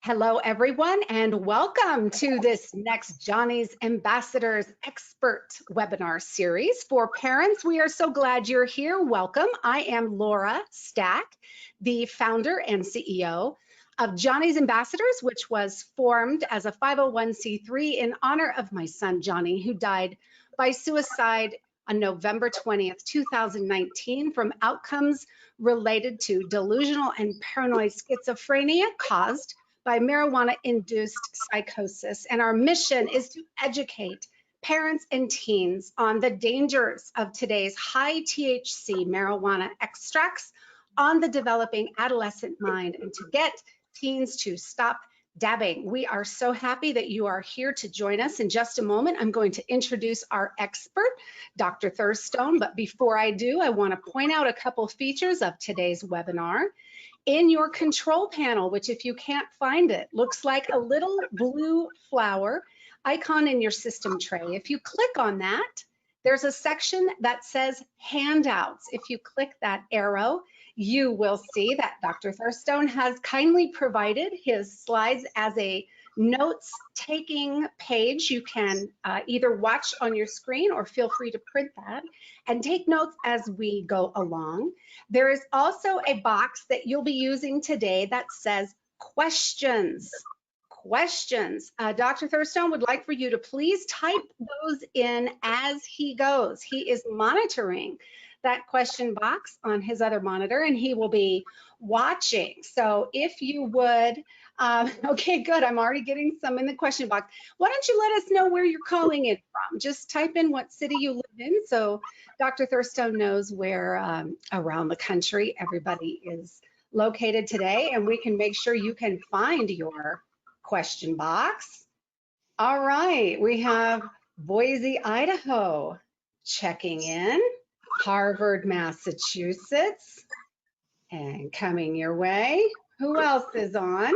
Hello, everyone, and welcome to this next Johnny's Ambassadors Expert webinar series for parents. We are so glad you're here. Welcome. I am Laura Stack, the founder and CEO of Johnny's Ambassadors, which was formed as a 501c3 in honor of my son, Johnny, who died by suicide on November 20th, 2019 from outcomes related to delusional and paranoid schizophrenia caused by marijuana-induced psychosis. And our mission is to educate parents and teens on the dangers of today's high THC marijuana extracts on the developing adolescent mind and to get teens to stop dabbing. We are so happy that you are here to join us. In just a moment, I'm going to introduce our expert, Dr. Thurstone. But before I do, I want to point out a couple features of today's webinar. In your control panel, which if you can't find it, looks like a little blue flower icon in your system tray. If you click on that, there's a section that says handouts. If you click that arrow, you will see that Dr. Thurstone has kindly provided his slides as a notes-taking page. You can either watch on your screen or feel free to print that and take notes as we go along. There is also a box that you'll be using today that says questions. Dr. Thurstone would like for you to please type those in as he goes. He is monitoring that question box on his other monitor and he will be watching. So if you would, okay, good. I'm already getting some in the question box. Why don't you let us know where you're calling in from? Just type in what city you live in so Dr. Thurstone knows where around the country everybody is located today, and we can make sure you can find your question box. All right, we have Boise, Idaho checking in, Harvard, Massachusetts, and coming your way. Who else is on?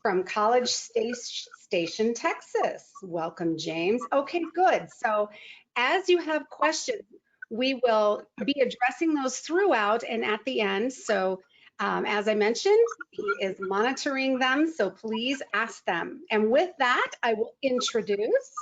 From College Station, Texas. Welcome, James. Okay, good. So as you have questions, we will be addressing those throughout and at the end. So as I mentioned, he is monitoring them, so please ask them. And with that, I will introduce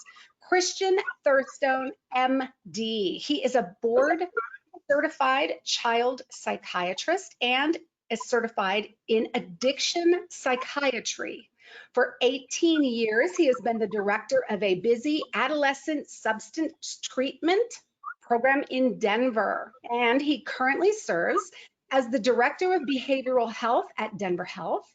Christian Thurstone, MD. He is a board-certified child psychiatrist and is certified in addiction psychiatry. For 18 years, he has been the director of a busy adolescent substance treatment program in Denver, and he currently serves as the director of behavioral health at Denver Health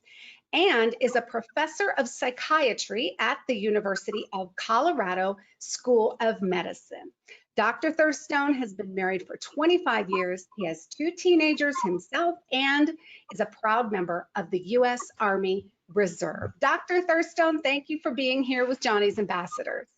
and is a professor of psychiatry at the University of Colorado School of Medicine. Dr. Thurstone has been married for 25 years. He has 2 teenagers himself and is a proud member of the U.S. Army Reserve. Dr. Thurstone, thank you for being here with Johnny's Ambassadors.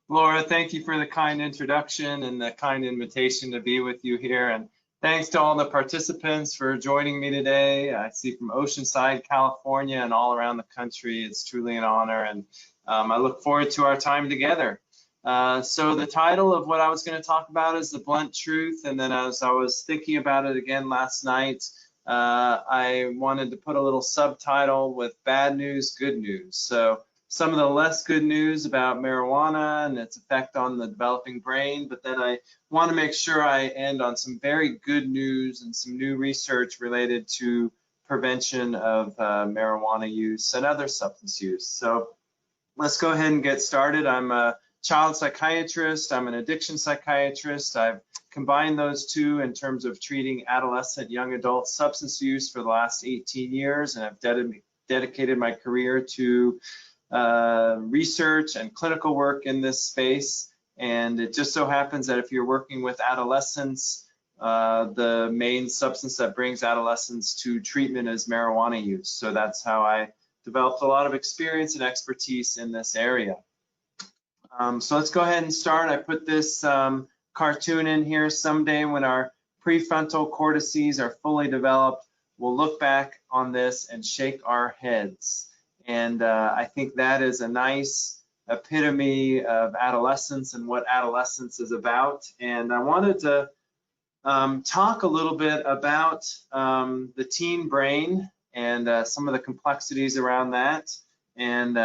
Laura, thank you for the kind introduction and the kind invitation to be with you here. And thanks to all the participants for joining me today. I see from Oceanside, California, and all around the country. It's truly an honor, and I look forward to our time together. So the title of what I was going to talk about is the blunt truth, and then as I was thinking about it again last night, I wanted to put a little subtitle with bad news, good news. So some of the less good news about marijuana and its effect on the developing brain, but then I want to make sure I end on some very good news and some new research related to prevention of marijuana use and other substance use. So let's go ahead and get started. I'm a child psychiatrist, I'm an addiction psychiatrist. I've combined those two in terms of treating adolescent, young adult substance use for the last 18 years, and I've dedicated my career to research and clinical work in this space. And it just so happens that if you're working with adolescents, the main substance that brings adolescents to treatment is marijuana use. So that's how I developed a lot of experience and expertise in this area. So let's go ahead and start. I put this cartoon in here. Someday when our prefrontal cortices are fully developed, we'll look back on this and shake our heads. And I think that is a nice epitome of adolescence and what adolescence is about. And I wanted to talk a little bit about the teen brain and some of the complexities around that, and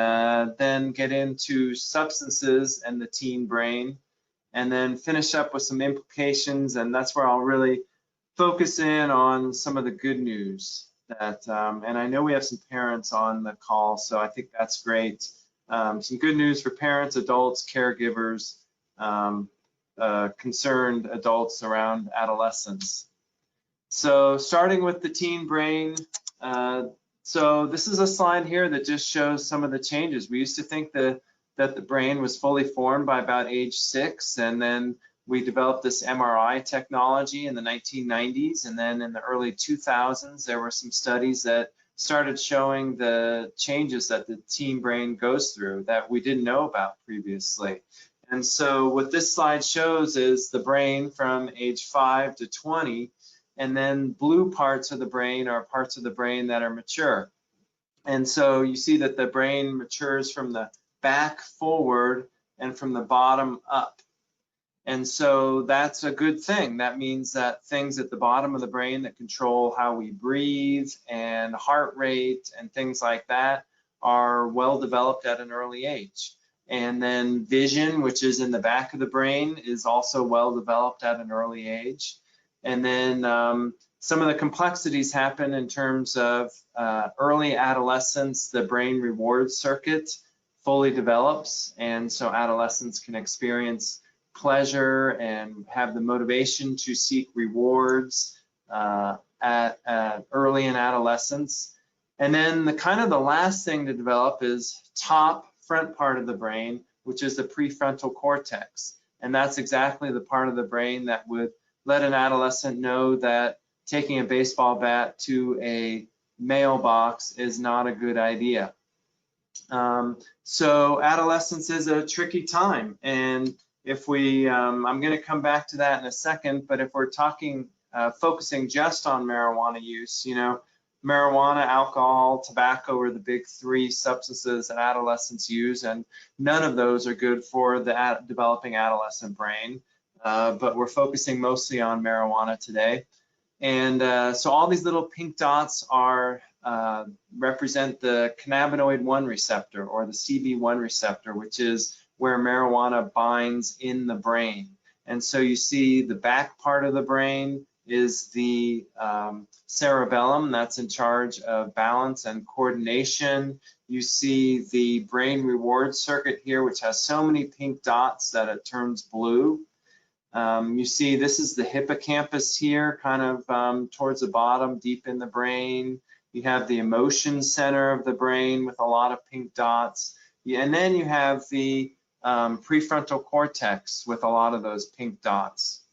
then get into substances and the teen brain, and then finish up with some implications, and that's where I'll really focus in on some of the good news that, and I know we have some parents on the call, so I think that's great. Some good news for parents, adults, caregivers, concerned adults around adolescence. So starting with the teen brain, so this is a slide here that just shows some of the changes. We used to think that the brain was fully formed by about age 6, and then we developed this MRI technology in the 1990s, and then in the early 2000s, there were some studies that started showing the changes that the teen brain goes through that we didn't know about previously. And so what this slide shows is the brain from age 5 to 20, and then blue parts of the brain are parts of the brain that are mature. And so you see that the brain matures from the back forward and from the bottom up. And so that's a good thing. That means that things at the bottom of the brain that control how we breathe and heart rate and things like that are well developed at an early age. And then vision, which is in the back of the brain, is also well developed at an early age. And then some of the complexities happen in terms of early adolescence. The brain reward circuit fully develops, and so adolescents can experience pleasure and have the motivation to seek rewards early in adolescence. And then the last thing to develop is top front part of the brain, which is the prefrontal cortex. And that's exactly the part of the brain that would let an adolescent know that taking a baseball bat to a mailbox is not a good idea. So adolescence is a tricky time, and if we, I'm going to come back to that in a second, but if we're talking, focusing just on marijuana use, you know, marijuana, alcohol, tobacco are the big 3 substances that adolescents use, and none of those are good for the developing adolescent brain, but we're focusing mostly on marijuana today. And so all these little pink dots are represent the cannabinoid 1 receptor, or the CB1 receptor, which is where marijuana binds in the brain. And so you see the back part of the brain is the cerebellum, that's in charge of balance and coordination. You see the brain reward circuit here, which has so many pink dots that it turns blue. You see this is the hippocampus here, kind of towards the bottom, deep in the brain. You have the emotion center of the brain with a lot of pink dots. And then you have the prefrontal cortex with a lot of those pink dots.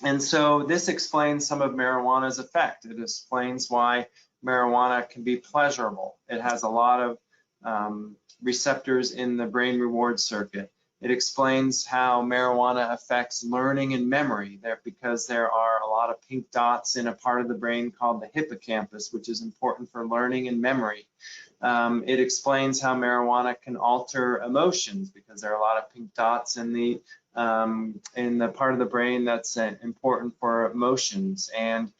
And so this explains some of marijuana's effect. It explains why marijuana can be pleasurable. It has a lot of receptors in the brain reward circuit. It explains how marijuana affects learning and memory there, because there are a lot of pink dots in a part of the brain called the hippocampus, which is important for learning and memory. It explains how marijuana can alter emotions, because there are a lot of pink dots in the part of the brain that's important for emotions. And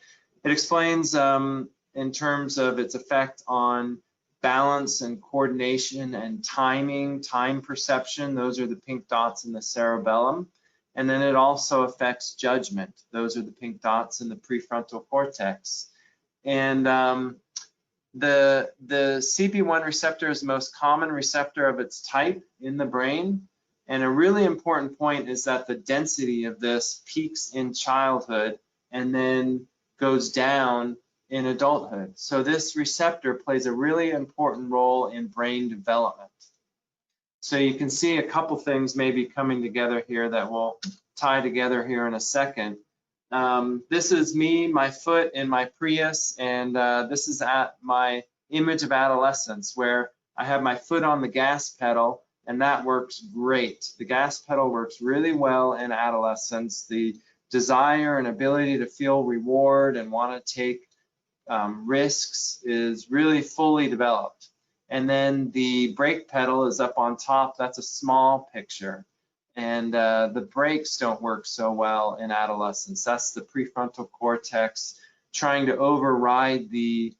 it explains in terms of its effect on balance and coordination and timing, time perception. Those are the pink dots in the cerebellum. And then it also affects judgment. Those are the pink dots in the prefrontal cortex. And the CB1 receptor is the most common receptor of its type in the brain. And a really important point is that the density of this peaks in childhood and then goes down in adulthood. So this receptor plays a really important role in brain development. So you can see a couple things maybe coming together here that we'll tie together here in a second. This is me, my foot in my Prius, and this is at my image of adolescence, where I have my foot on the gas pedal, and that works great. The gas pedal works really well in adolescence. The desire and ability to feel reward and want to take risks is really fully developed. And then the brake pedal is up on top. That's a small picture. And the brakes don't work so well in adolescence. That's the prefrontal cortex trying to override the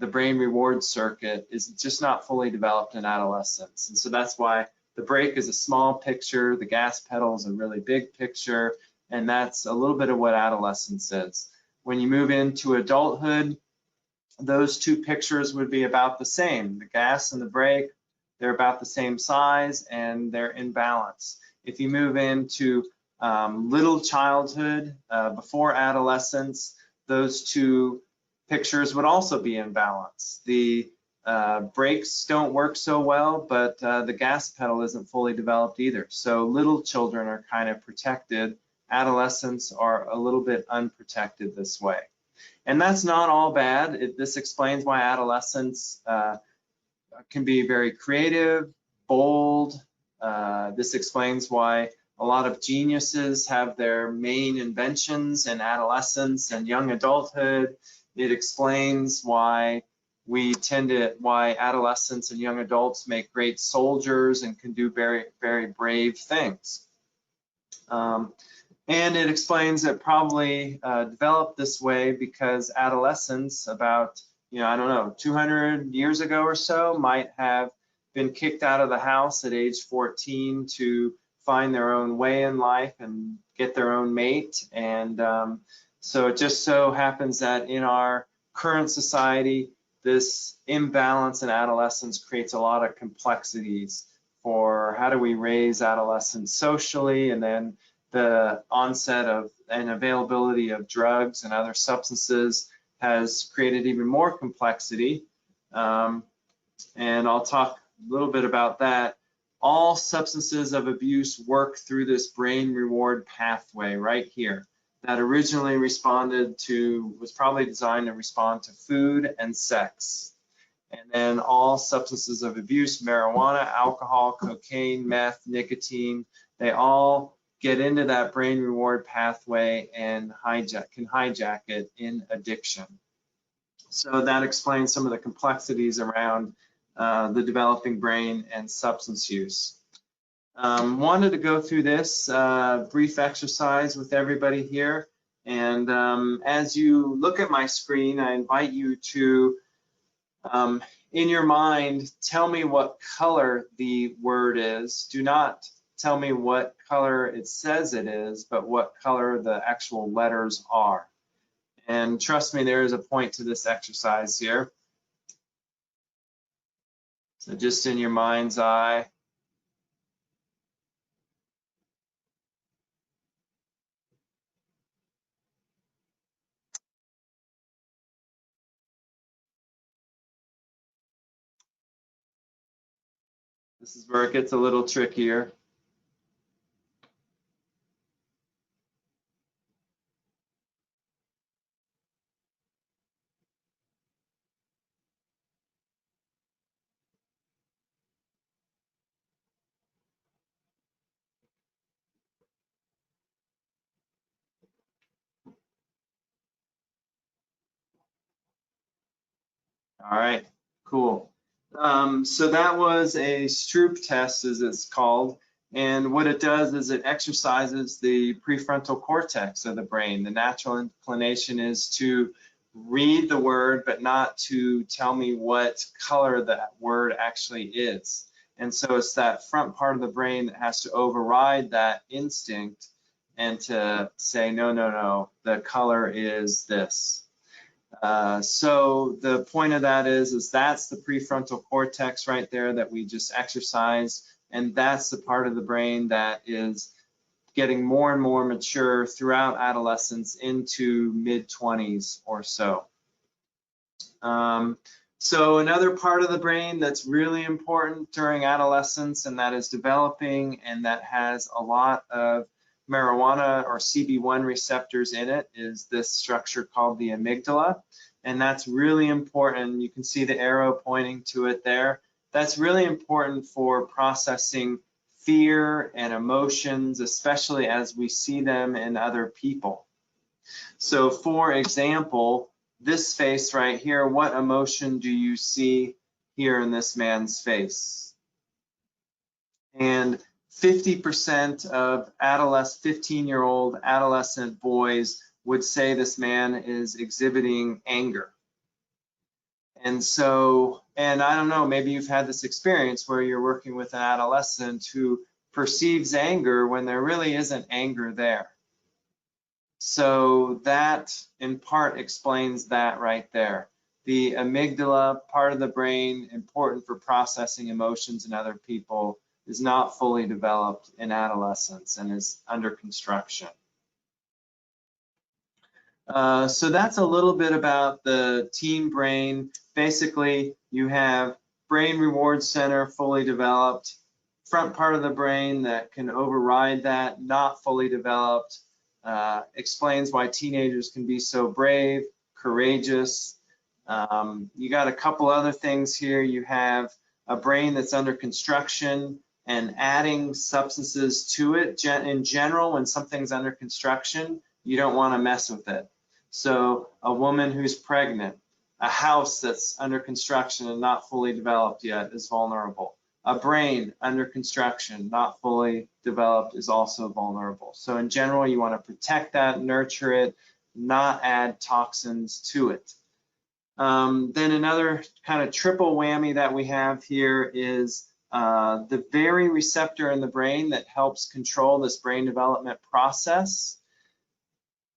the brain reward circuit is just not fully developed in adolescence. And so that's why the brake is a small picture, the gas pedal is a really big picture, and that's a little bit of what adolescence is. When you move into adulthood, those two pictures would be about the same. The gas and the brake, they're about the same size and they're in balance. If you move into little childhood, before adolescence, those two pictures would also be in balance. The brakes don't work so well, but the gas pedal isn't fully developed either. So little children are kind of protected. Adolescents are a little bit unprotected this way. And that's not all bad. This explains why adolescents can be very creative, bold. This explains why a lot of geniuses have their main inventions in adolescence and young adulthood. It explains why why adolescents and young adults make great soldiers and can do very, very brave things. And it explains it probably developed this way because adolescents about, I don't know, 200 years ago or so might have been kicked out of the house at age 14 to find their own way in life and get their own mate. And so it just so happens that in our current society, this imbalance in adolescence creates a lot of complexities for how do we raise adolescents socially, and then the onset of and availability of drugs and other substances has created even more complexity. And I'll talk a little bit about that. All substances of abuse work through this brain reward pathway right here that originally was probably designed to respond to food and sex. And then all substances of abuse, marijuana, alcohol, cocaine, meth, nicotine, they all get into that brain reward pathway and can hijack it in addiction. So that explains some of the complexities around the developing brain and substance use. Wanted to go through this brief exercise with everybody here. And as you look at my screen, I invite you to, in your mind, tell me what color the word is. Do not tell me what color it says it is, but what color the actual letters are. And trust me, there is a point to this exercise here. So just in your mind's eye. This is where it gets a little trickier. All right, cool. So that was a Stroop test, as it's called. And what it does is it exercises the prefrontal cortex of the brain. The natural inclination is to read the word, but not to tell me what color that word actually is. And so it's that front part of the brain that has to override that instinct and to say, no, no, no, the color is this. So the point of that is that's the prefrontal cortex right there that we just exercised, and that's the part of the brain that is getting more and more mature throughout adolescence into mid-20s or so. So another part of the brain that's really important during adolescence and that is developing and that has a lot of marijuana or CB1 receptors in it is this structure called the amygdala. And that's really important. You can see the arrow pointing to it there. That's really important for processing fear and emotions, especially as we see them in other people. So for example, this face right here, what emotion do you see here in this man's face? And 50% of 15-year-old adolescent boys would say this man is exhibiting anger. And so, and I don't know, maybe you've had this experience where you're working with an adolescent who perceives anger when there really isn't anger there. So that in part explains that right there. The amygdala, part of the brain important for processing emotions in other people, is not fully developed in adolescence and is under construction. So that's a little bit about the teen brain. Basically, you have brain reward center fully developed, front part of the brain that can override that, not fully developed, explains why teenagers can be so brave, courageous. You got a couple other things here. You have a brain that's under construction and adding substances to it. In general, when something's under construction, you don't want to mess with it. So a woman who's pregnant, a house that's under construction and not fully developed yet is vulnerable. A brain under construction, not fully developed, is also vulnerable. So in general, you want to protect that, nurture it, not add toxins to it. Then another kind of triple whammy that we have here is the very receptor in the brain that helps control this brain development process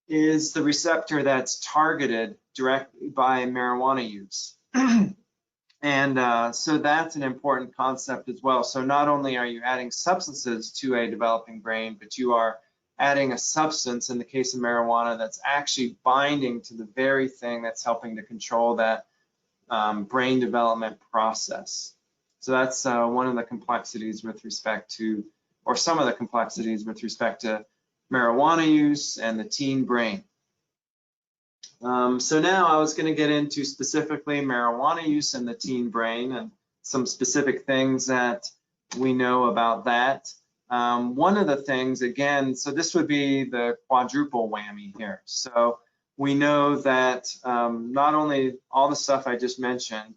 is the receptor that's targeted directly by marijuana use. And so that's an important concept as well. So not only are you adding substances to a developing brain, but you are adding a substance, in the case of marijuana, that's actually binding to the very thing that's helping to control that brain development process. So that's one of the complexities with respect to, or some of the complexities with respect to marijuana use and the teen brain. So now I was going to get into specifically marijuana use in the teen brain and some specific things that we know about that. One of the things, again, so this would be the quadruple whammy here. So we know that not only all the stuff I just mentioned,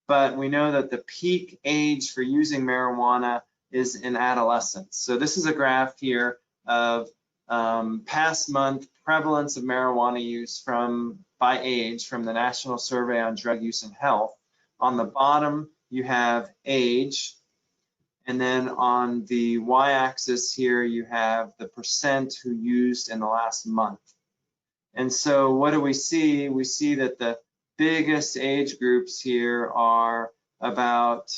but we know that the peak age for using marijuana is in adolescence. So this is a graph here of past month prevalence of marijuana use by age from the National Survey on Drug Use and Health. On the bottom, you have age, and then on the y-axis here, you have the percent who used in the last month. And so what do we see? We see that the biggest age groups here are about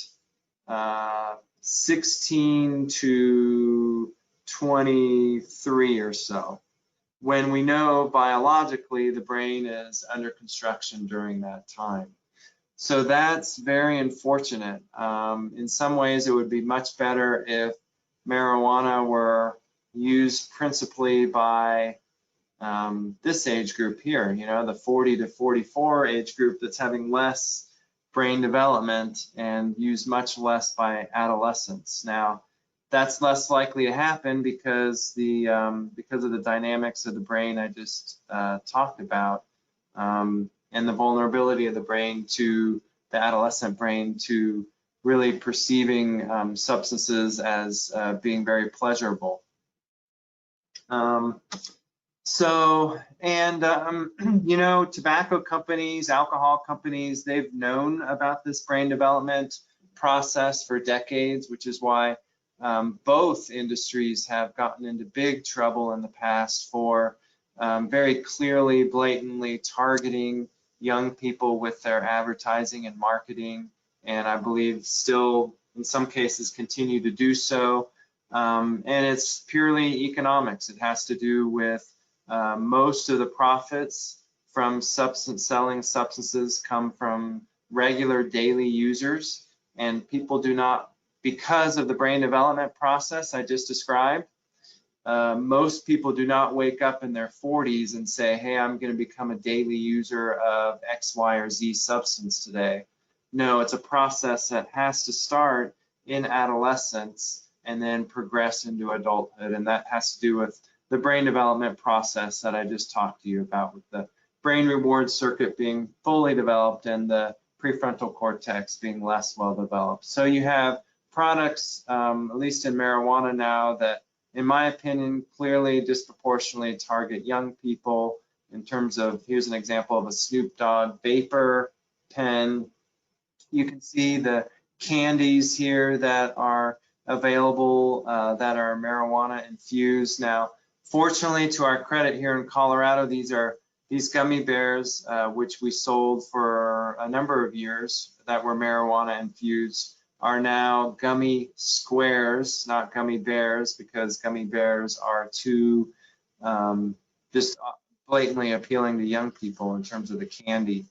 16 to 23 or so, when we know biologically the brain is under construction during that time. So that's very unfortunate. In some ways, it would be much better if marijuana were used principally by this age group here, you know, the 40 to 44 age group that's having less brain development and used much less by adolescents. Now, that's less likely to happen because of the dynamics of the brain I just talked about, and the vulnerability of the brain to the adolescent brain to really perceiving substances as being very pleasurable. You know, tobacco companies, alcohol companies, they've known about this brain development process for decades, which is why both industries have gotten into big trouble in the past for very clearly, blatantly targeting young people with their advertising and marketing, and I believe still in some cases continue to do so. And it's purely economics. It has to do with most of the profits from selling substances come from regular daily users, and people do not, because of the brain development process I just described, most people do not wake up in their 40s and say, hey, I'm going to become a daily user of X, Y, or Z substance today. No, it's a process that has to start in adolescence and then progress into adulthood, and that has to do with the brain development process that I just talked to you about, with the brain reward circuit being fully developed and the prefrontal cortex being less well developed. So you have products, at least in marijuana now, that in my opinion clearly disproportionately target young people in terms of, here's an example of a Snoop Dogg vapor pen. You can see the candies here that are available that are marijuana infused. Now, fortunately, to our credit here in Colorado, these gummy bears, which we sold for a number of years that were marijuana infused, are now gummy squares, not gummy bears, because gummy bears are too just blatantly appealing to young people in terms of the candy.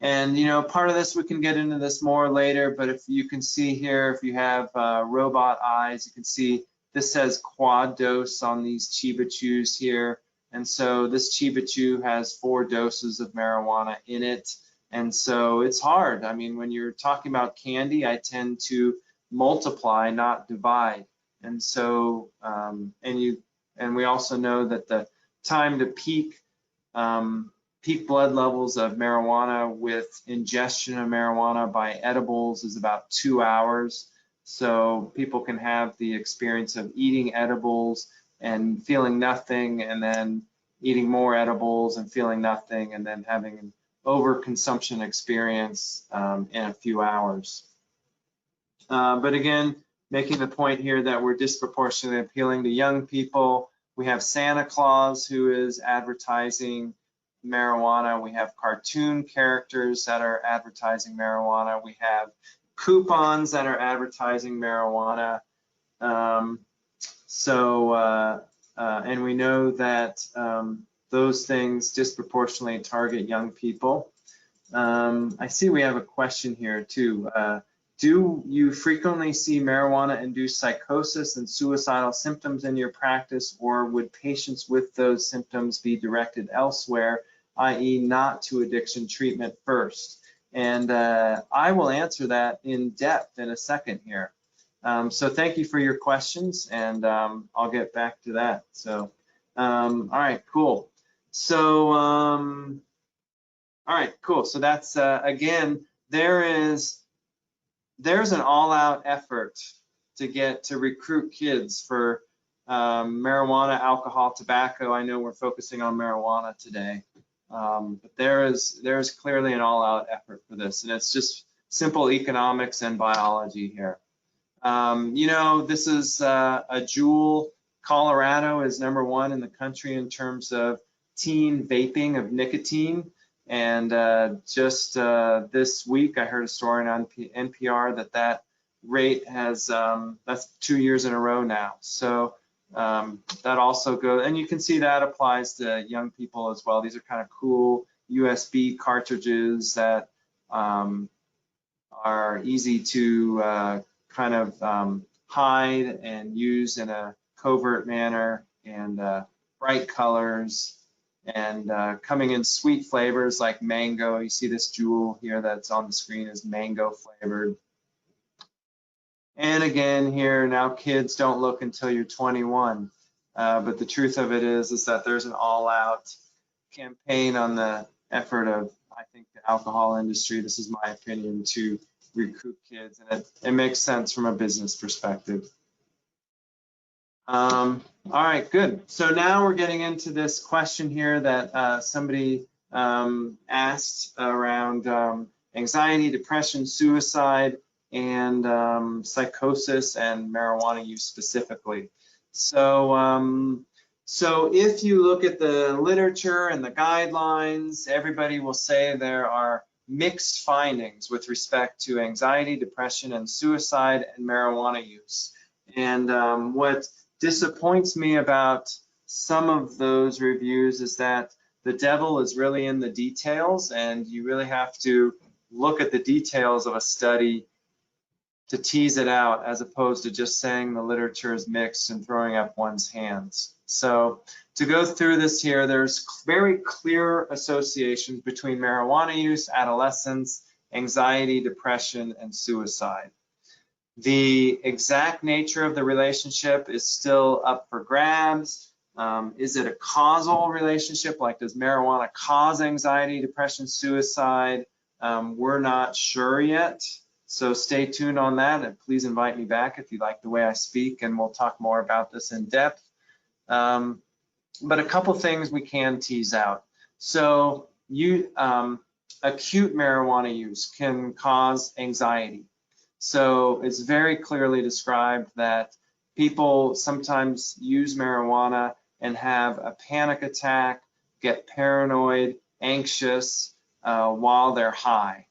And you know, part of this, we can get into this more later, but if you can see here, if you have robot eyes, you can see this says quad dose on these Chiba Chews here. And so this Chiba Chew has 4 doses of marijuana in it. And so it's hard. I mean, when you're talking about candy, I tend to multiply, not divide. And so, and we also know that the time to peak blood levels of marijuana with ingestion of marijuana by edibles is about 2 hours. So people can have the experience of eating edibles and feeling nothing, and then eating more edibles and feeling nothing, and then having an overconsumption experience in a few hours. But again, making the point here that we're disproportionately appealing to young people. We have Santa Claus, who is advertising marijuana. We have cartoon characters that are advertising marijuana. We have coupons that are advertising marijuana. And we know that those things disproportionately target young people. I see we have a question here too. Do you frequently see marijuana-induced psychosis and suicidal symptoms in your practice, or would patients with those symptoms be directed elsewhere, i.e. not to addiction treatment first? And I will answer that in depth in a second here. So thank you for your questions, and I'll get back to that. So, all right, cool. So, all right, cool. So that's, again, there's an all-out effort to recruit kids for marijuana, alcohol, tobacco. I know we're focusing on marijuana today, but there's clearly an all-out effort for this, and it's just simple economics and biology here. You know, this is a jewel. Colorado is #1 in the country in terms of teen vaping of nicotine. And just this week, I heard a story on NPR that rate has, that's 2 years in a row now. So that also goes, and you can see that applies to young people as well. These are kind of cool USB cartridges that are easy to kind of hide and use in a covert manner, and bright colors, and coming in sweet flavors like mango. You see this jewel here that's on the screen is mango flavored. And again here, now kids don't look until you're 21. But the truth of it is that there's an all-out campaign on the effort of, I think, the alcohol industry, this is my opinion, to recruit kids, and it makes sense from a business perspective. All right, good. So now we're getting into this question here that somebody asked around anxiety, depression, suicide, and psychosis and marijuana use specifically. So, so if you look at the literature and the guidelines, everybody will say there are mixed findings with respect to anxiety, depression, and suicide and marijuana use. And what disappoints me about some of those reviews is that the devil is really in the details, and you really have to look at the details of a study to tease it out, as opposed to just saying the literature is mixed and throwing up one's hands. So to go through this here, there's very clear associations between marijuana use, adolescence, anxiety, depression, and suicide. The exact nature of the relationship is still up for grabs. Is it a causal relationship? Like, does marijuana cause anxiety, depression, suicide? We're not sure yet. So stay tuned on that, and please invite me back if you like the way I speak, and we'll talk more about this in depth. But a couple things we can tease out. So acute marijuana use can cause anxiety. So it's very clearly described that people sometimes use marijuana and have a panic attack, get paranoid, anxious while they're high.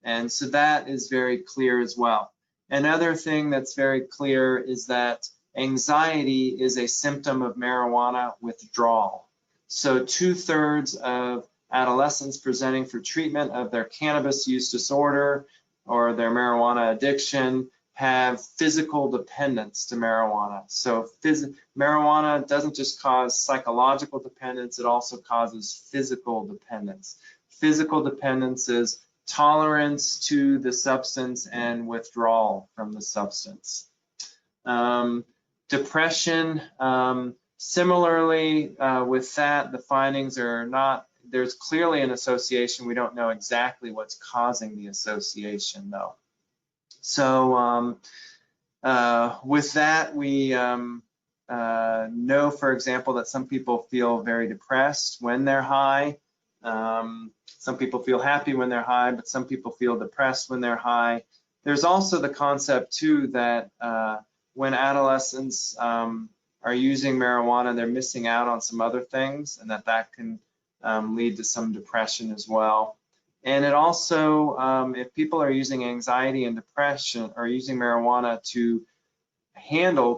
And so that is very clear as well. Another thing that's very clear is that anxiety is a symptom of marijuana withdrawal. So 2/3 of adolescents presenting for treatment of their cannabis use disorder or their marijuana addiction have physical dependence to marijuana. So marijuana doesn't just cause psychological dependence, it also causes physical dependence. Physical dependence is tolerance to the substance and withdrawal from the substance. Depression, similarly with that, the findings are not, there's clearly an association. We don't know exactly what's causing the association though. So with that, we know, for example, that some people feel very depressed when they're high. Some people feel happy when they're high, but some people feel depressed when they're high. There's also the concept too that when adolescents are using marijuana, they're missing out on some other things, and that can lead to some depression as well. And it also, if people are using anxiety and depression, or using marijuana to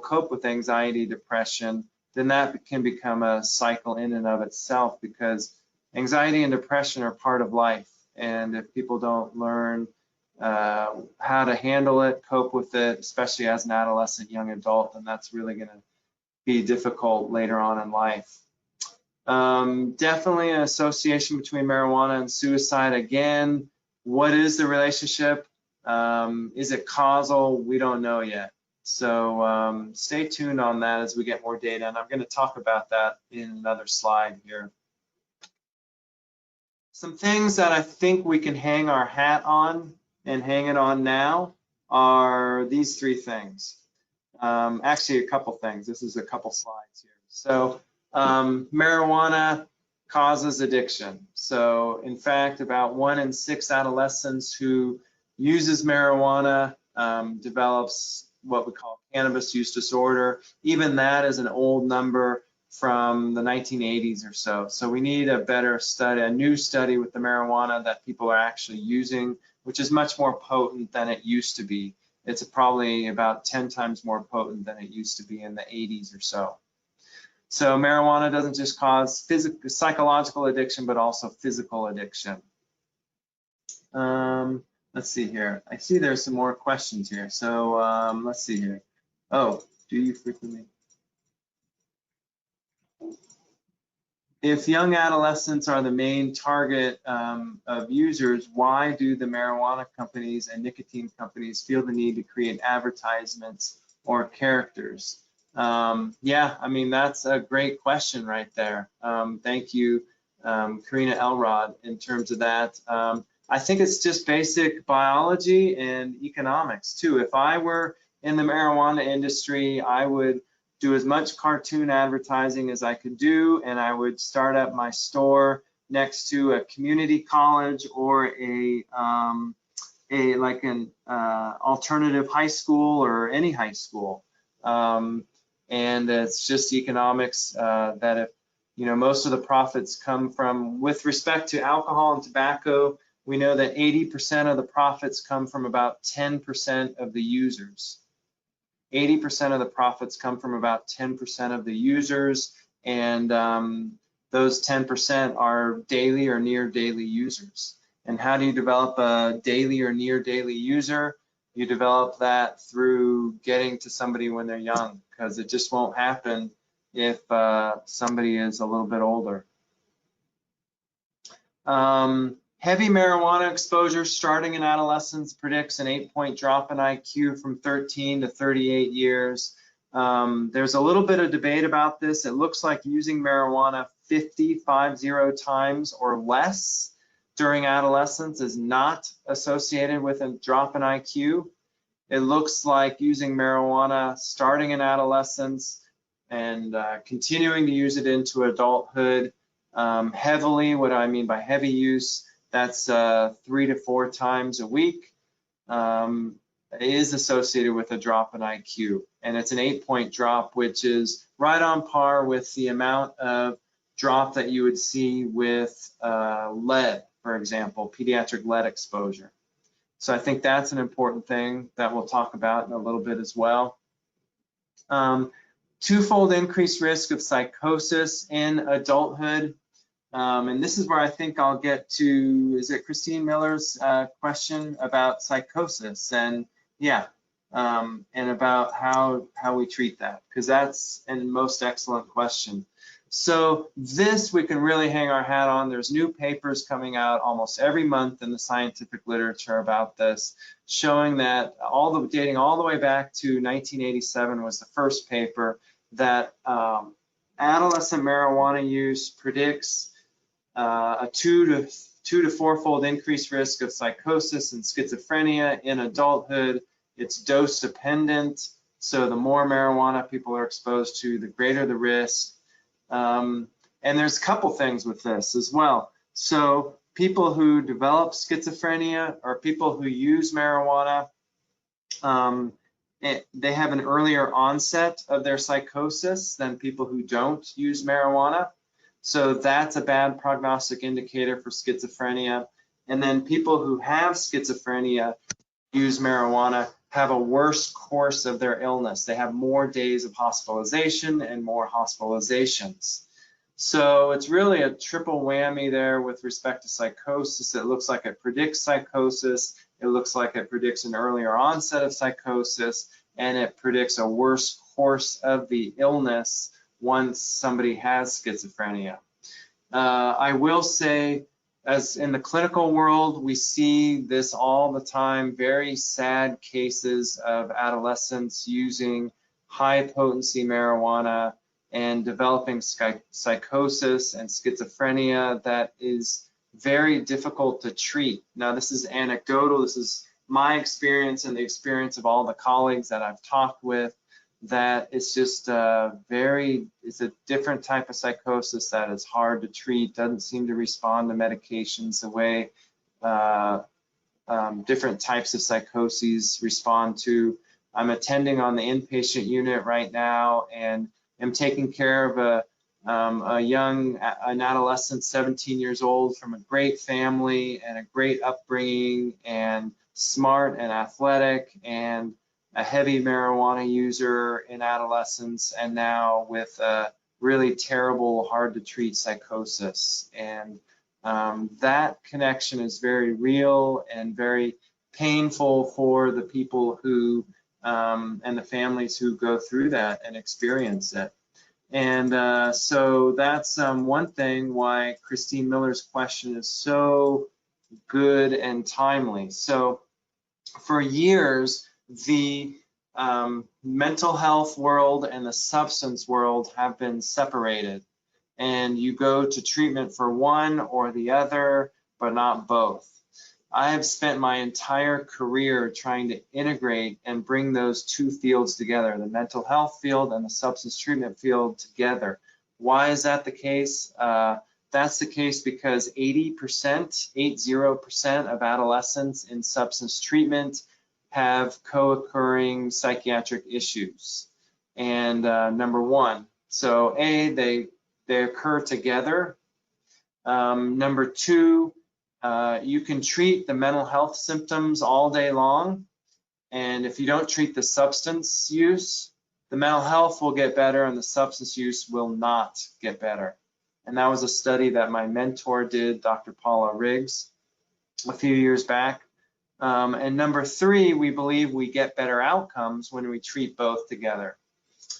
cope with anxiety, depression, then that can become a cycle in and of itself, because anxiety and depression are part of life. And if people don't learn how to handle it, cope with it, especially as an adolescent, young adult, then that's really going to be difficult later on in life. Definitely an association between marijuana and suicide. Again, what is the relationship? Is it causal? We don't know yet. So stay tuned on that as we get more data, and I'm going to talk about that in another slide here. Some things that I think we can hang our hat on and hang it on now are these three things. Actually, a couple things. This is a couple slides here. So marijuana causes addiction. So in fact, about 1 in 6 adolescents who uses marijuana develops what we call cannabis use disorder. Even that is an old number from the 1980s or so. So we need a better study, a new study with the marijuana that people are actually using, which is much more potent than it used to be. It's probably about 10 times more potent than it used to be in the 80s or so. So marijuana doesn't just cause psychological addiction, but also physical addiction. Let's see here. I see there's some more questions here. So let's see here. Oh, do you frequently? If young adolescents are the main target of users, why do the marijuana companies and nicotine companies feel the need to create advertisements or characters? Yeah, I mean, that's a great question right there. Thank you, Karina Elrod, in terms of that. I think it's just basic biology and economics too. If I were in the marijuana industry, I would do as much cartoon advertising as I could do, and I would start up my store next to a community college or an alternative high school or any high school. And it's just economics that if, you know, most of the profits come from, with respect to alcohol and tobacco, we know that 80% of the profits come from about 10% of the users. 80% of the profits come from about 10% of the users, and those 10% are daily or near daily users. And how do you develop a daily or near daily user? You develop that through getting to somebody when they're young, because it just won't happen if somebody is a little bit older. Heavy marijuana exposure starting in adolescence predicts an 8-point drop in IQ from 13 to 38 years. There's a little bit of debate about this. It looks like using marijuana 50 times or less during adolescence is not associated with a drop in IQ. It looks like using marijuana starting in adolescence and continuing to use it into adulthood heavily. What do I mean by heavy use? that's 3 to 4 times a week, is associated with a drop in IQ. And it's an 8-point drop, which is right on par with the amount of drop that you would see with lead, for example, pediatric lead exposure. So I think that's an important thing that we'll talk about in a little bit as well. Twofold increased risk of psychosis in adulthood. And this is where I think I'll get to, is it Christine Miller's question about psychosis? And yeah, and about how we treat that, because that's a most excellent question. So this we can really hang our hat on. There's new papers coming out almost every month in the scientific literature about this, showing that dating all the way back to 1987 was the first paper that adolescent marijuana use predicts a 2 to 4-fold increased risk of psychosis and schizophrenia in adulthood. It's dose dependent, so the more marijuana people are exposed to, the greater the risk. And there's a couple things with this as well. So people who develop schizophrenia or people who use marijuana, they have an earlier onset of their psychosis than people who don't use marijuana. So that's a bad prognostic indicator for schizophrenia. And then people who have schizophrenia, use marijuana, have a worse course of their illness. They have more days of hospitalization and more hospitalizations. So it's really a triple whammy there with respect to psychosis. It looks like it predicts psychosis. It looks like it predicts an earlier onset of psychosis, and it predicts a worse course of the illness once somebody has schizophrenia. I will say, as in the clinical world, we see this all the time, very sad cases of adolescents using high potency marijuana and developing psychosis and schizophrenia that is very difficult to treat. Now, this is anecdotal. This is my experience and the experience of all the colleagues that I've talked with, that it's just it's a different type of psychosis that is hard to treat, doesn't seem to respond to medications the way different types of psychoses respond to. I'm attending on the inpatient unit right now and am taking care of an adolescent, 17 years old, from a great family and a great upbringing and smart and athletic, and a heavy marijuana user in adolescence, and now with a really terrible, hard to treat psychosis. And that connection is very real and very painful for the people who and the families who go through that and experience it. And so that's one thing why Christine Miller's question is so good and timely. So for years, the mental health world and the substance world have been separated, and you go to treatment for one or the other, but not both. I have spent my entire career trying to integrate and bring those two fields together, the mental health field and the substance treatment field together. Why is that the case? That's the case because 80% of adolescents in substance treatment have co-occurring psychiatric issues. And number one, so they occur together. Number two, you can treat the mental health symptoms all day long, and if you don't treat the substance use, the mental health will get better and the substance use will not get better. And that was a study that my mentor did, Dr. Paula Riggs, a few years back. And number three, we believe we get better outcomes when we treat both together.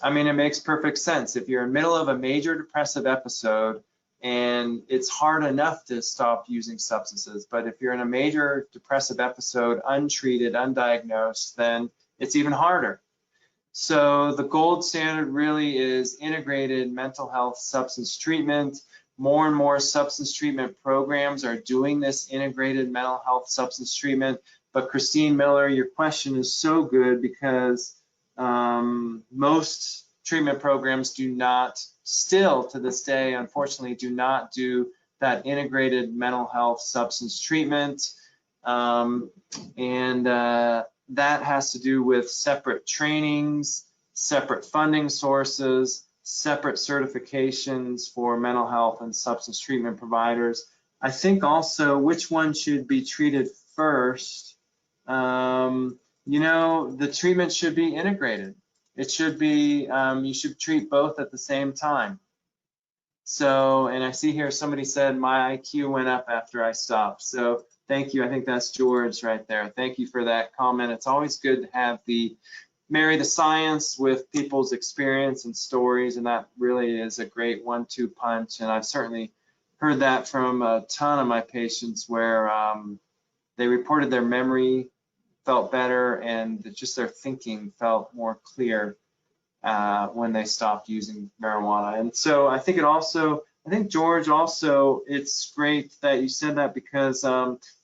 I mean, it makes perfect sense. If you're in the middle of a major depressive episode, and it's hard enough to stop using substances, but if you're in a major depressive episode, untreated, undiagnosed, then it's even harder. So the gold standard really is integrated mental health substance treatment. More and more substance treatment programs are doing this integrated mental health substance treatment. But Christine Miller, your question is so good because most treatment programs do not, still to this day, unfortunately, do not do that integrated mental health substance treatment. That has to do with separate trainings, separate funding sources, separate certifications for mental health and substance treatment providers. I think also which one should be treated first. You know, the treatment should be integrated. It should be, you should treat both at the same time. So, and I see here somebody said my IQ went up after I stopped. So thank you. I think that's George right there. Thank you for that comment. It's always good to have marry the science with people's experience and stories, and that really is a great 1-2 punch. And I've certainly heard that from a ton of my patients where they reported their memory felt better and just their thinking felt more clear when they stopped using marijuana. And so I think George also, it's great that you said that because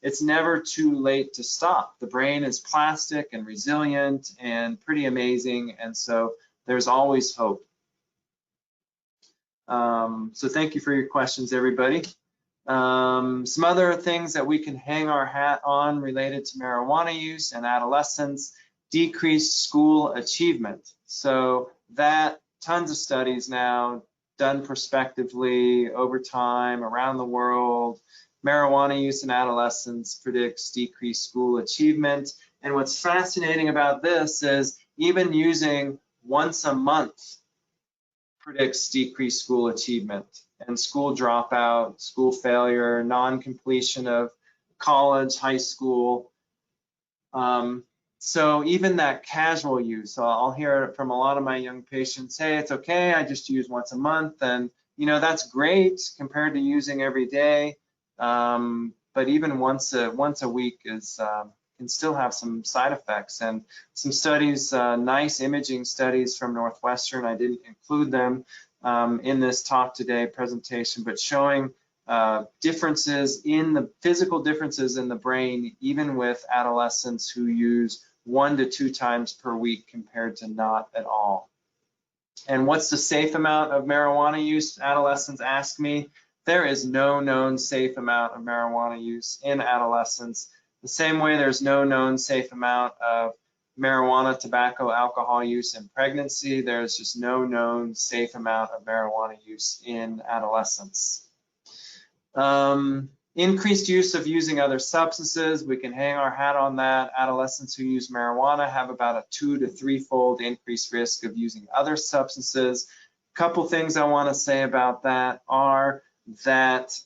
it's never too late to stop. The brain is plastic and resilient and pretty amazing. And so there's always hope. So thank you for your questions, everybody. Some other things that we can hang our hat on related to marijuana use and adolescence: decreased school achievement. So that tons of studies now done prospectively over time around the world. Marijuana use in adolescence predicts decreased school achievement. And what's fascinating about this is even using once a month predicts decreased school achievement and school dropout, school failure, non-completion of college, high school. So even that casual use, I'll hear it from a lot of my young patients, hey, it's okay, I just use once a month. And you know, that's great compared to using every day. But even once a week can still have some side effects. And some studies, nice imaging studies from Northwestern, I didn't include them in this talk today presentation, but showing differences in the physical differences in the brain, even with adolescents who use 1 to 2 times per week compared to not at all. And what's the safe amount of marijuana use? Adolescents ask me. There is no known safe amount of marijuana use in adolescence. The same way there's no known safe amount of marijuana, tobacco, alcohol use in pregnancy, there's just no known safe amount of marijuana use in adolescence. Increased use of using other substances, we can hang our hat on that. Adolescents who use marijuana have about a 2 to 3-fold increased risk of using other substances. A couple things I want to say about that are that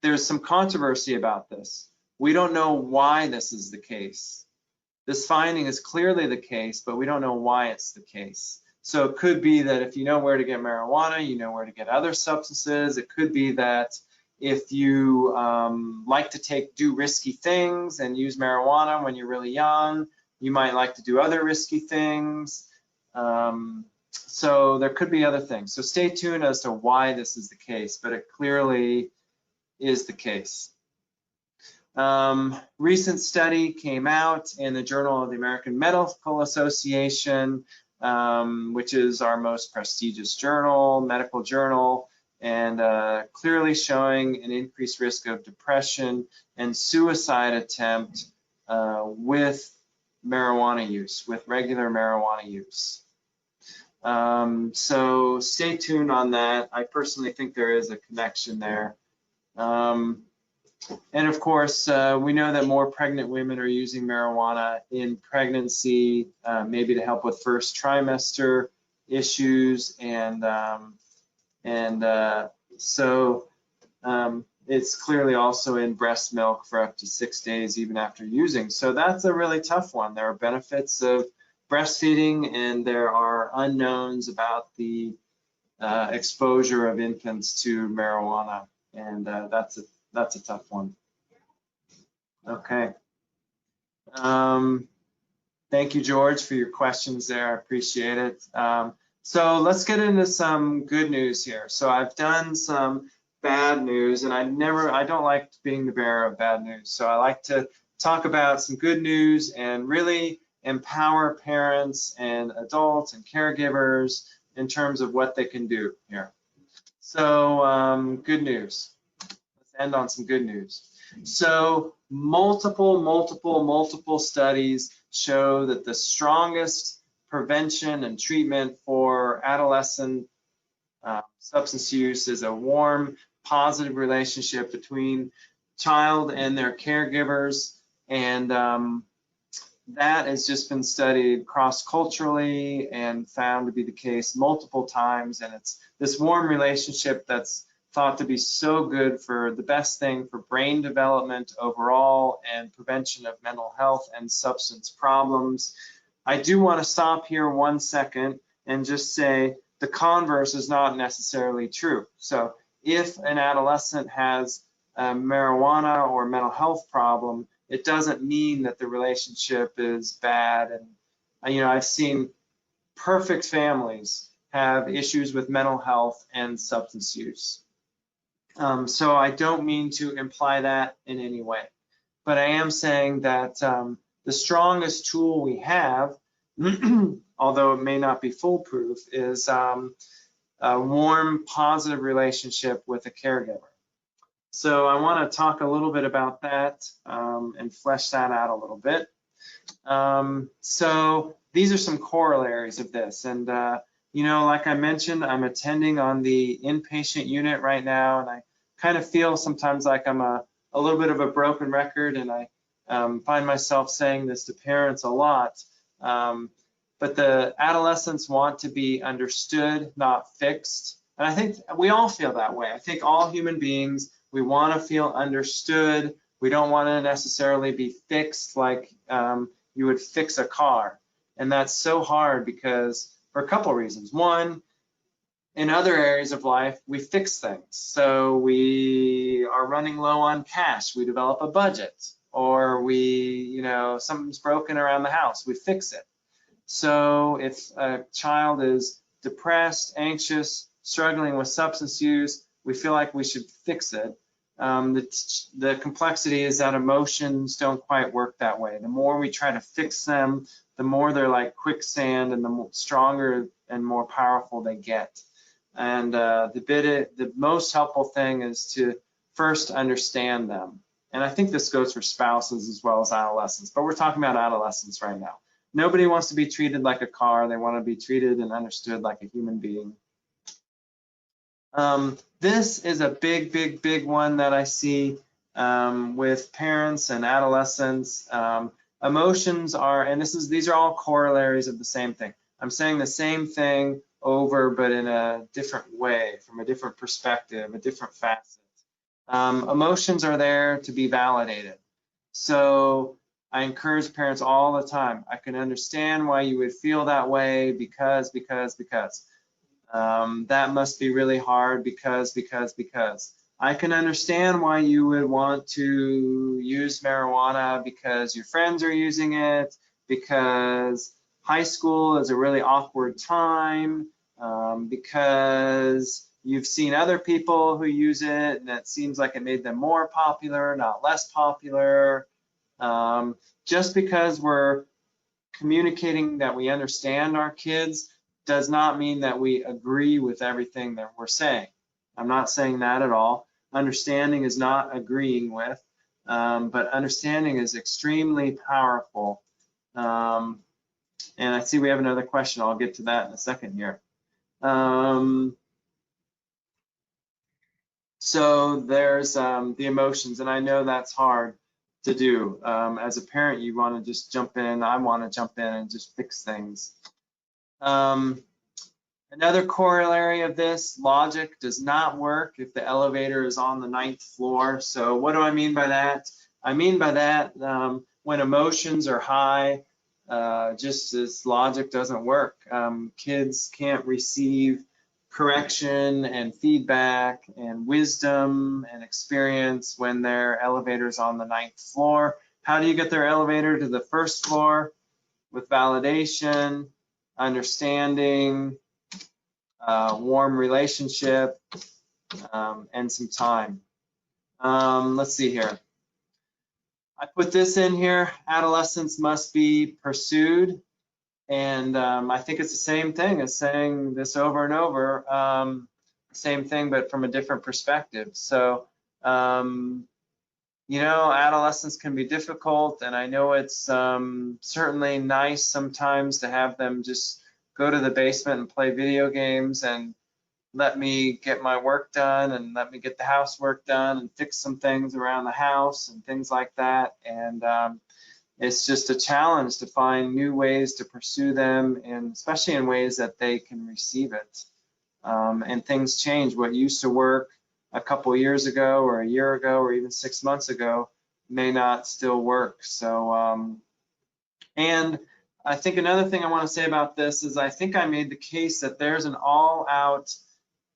there's some controversy about this. We don't know why this is the case. This finding is clearly the case, but we don't know why it's the case. So it could be that if you know where to get marijuana, you know where to get other substances. It could be that if you like to do risky things and use marijuana when you're really young, you might like to do other risky things. So there could be other things. So stay tuned as to why this is the case, but it clearly is the case. Recent study came out in the Journal of the American Medical Association, which is our most prestigious medical journal, and clearly showing an increased risk of depression and suicide attempt with marijuana use, with regular marijuana use. So stay tuned on that. I personally think there is a connection there. And of course, we know that more pregnant women are using marijuana in pregnancy, maybe to help with first trimester issues, and so it's clearly also in breast milk for up to 6 days even after using. So that's a really tough one. There are benefits of breastfeeding, and there are unknowns about the exposure of infants to marijuana, and that's a tough one. Okay. Thank you, George, for your questions there. I appreciate it. So let's get into some good news here. So I've done some bad news, and I don't like being the bearer of bad news. So I like to talk about some good news and really empower parents and adults and caregivers in terms of what they can do here. So good news. Let's end on some good news. So multiple studies show that the strongest prevention and treatment for adolescent substance use is a warm, positive relationship between child and their caregivers. And that has just been studied cross-culturally and found to be the case multiple times. And it's this warm relationship that's thought to be so good for the best thing for brain development overall and prevention of mental health and substance problems. I do want to stop here 1 second and just say the converse is not necessarily true. So if an adolescent has a marijuana or mental health problem, it doesn't mean that the relationship is bad. And I've seen perfect families have issues with mental health and substance use. So I don't mean to imply that in any way, but I am saying that the strongest tool we have, although it may not be foolproof, is a warm, positive relationship with a caregiver. So I want to talk a little bit about that and flesh that out a little bit. So these are some corollaries of this. And, like I mentioned, I'm attending on the inpatient unit right now, and I kind of feel sometimes like I'm a little bit of a broken record, and I find myself saying this to parents a lot. But the adolescents want to be understood, not fixed. And I think we all feel that way. I think all human beings, we want to feel understood. We don't want to necessarily be fixed like you would fix a car. And that's so hard because for a couple of reasons. One, in other areas of life, we fix things. So we are running low on cash, we develop a budget, or something's broken around the house, we fix it. So if a child is depressed, anxious, struggling with substance use, we feel like we should fix it. The complexity is that emotions don't quite work that way. The more we try to fix them, the more they're like quicksand and the stronger and more powerful they get. And the most helpful thing is to first understand them. And I think this goes for spouses as well as adolescents, but we're talking about adolescents right now. Nobody wants to be treated like a car. They want to be treated and understood like a human being. This is a big one that I see with parents and adolescents. Emotions are, and these are all corollaries of the same thing. I'm saying the same thing over, but in a different way, from a different perspective, a different facet. Emotions are there to be validated. So I encourage parents all the time. I can understand why you would feel that way because. That must be really hard because. I can understand why you would want to use marijuana because your friends are using it, because high school is a really awkward time, because you've seen other people who use it and it seems like it made them more popular, not less popular. Just because we're communicating that we understand our kids does not mean that we agree with everything that we're saying. I'm not saying that at all. Understanding is not agreeing with, but understanding is extremely powerful. And I see we have another question. I'll get to that in a second here. So there's the emotions, and I know that's hard to do. As a parent, you want to just jump in. I want to jump in and just fix things. Another corollary of this, logic does not work if the elevator is on the 9th floor. So what do I mean by that? I mean by that when emotions are high, just as logic doesn't work. Kids can't receive correction and feedback and wisdom and experience when their elevator's on the 9th floor. How do you get their elevator to the 1st floor? With validation, understanding, warm relationship, and some time. Let's see here. I put this in here, adolescence must be pursued. And I think it's the same thing as saying this over and over. same thing, but from a different perspective. So, you know, adolescence can be difficult, and I know it's certainly nice sometimes to have them just go to the basement and play video games and let me get my work done and let me get the housework done and fix some things around the house and things like that. And it's just a challenge to find new ways to pursue them, and especially in ways that they can receive it. And things change. What used to work a couple years ago or a year ago or even 6 months ago may not still work. So, and I think another thing I want to say about this is I think I made the case that there's an all-out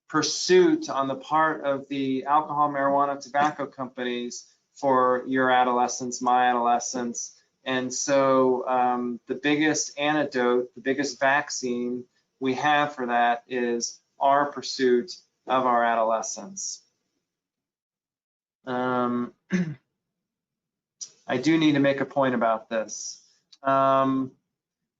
pursuit on the part of the alcohol, marijuana, tobacco companies for your adolescence, my adolescence. And so the biggest antidote, the biggest vaccine we have for that is our pursuit of our adolescence. I do need to make a point about this. One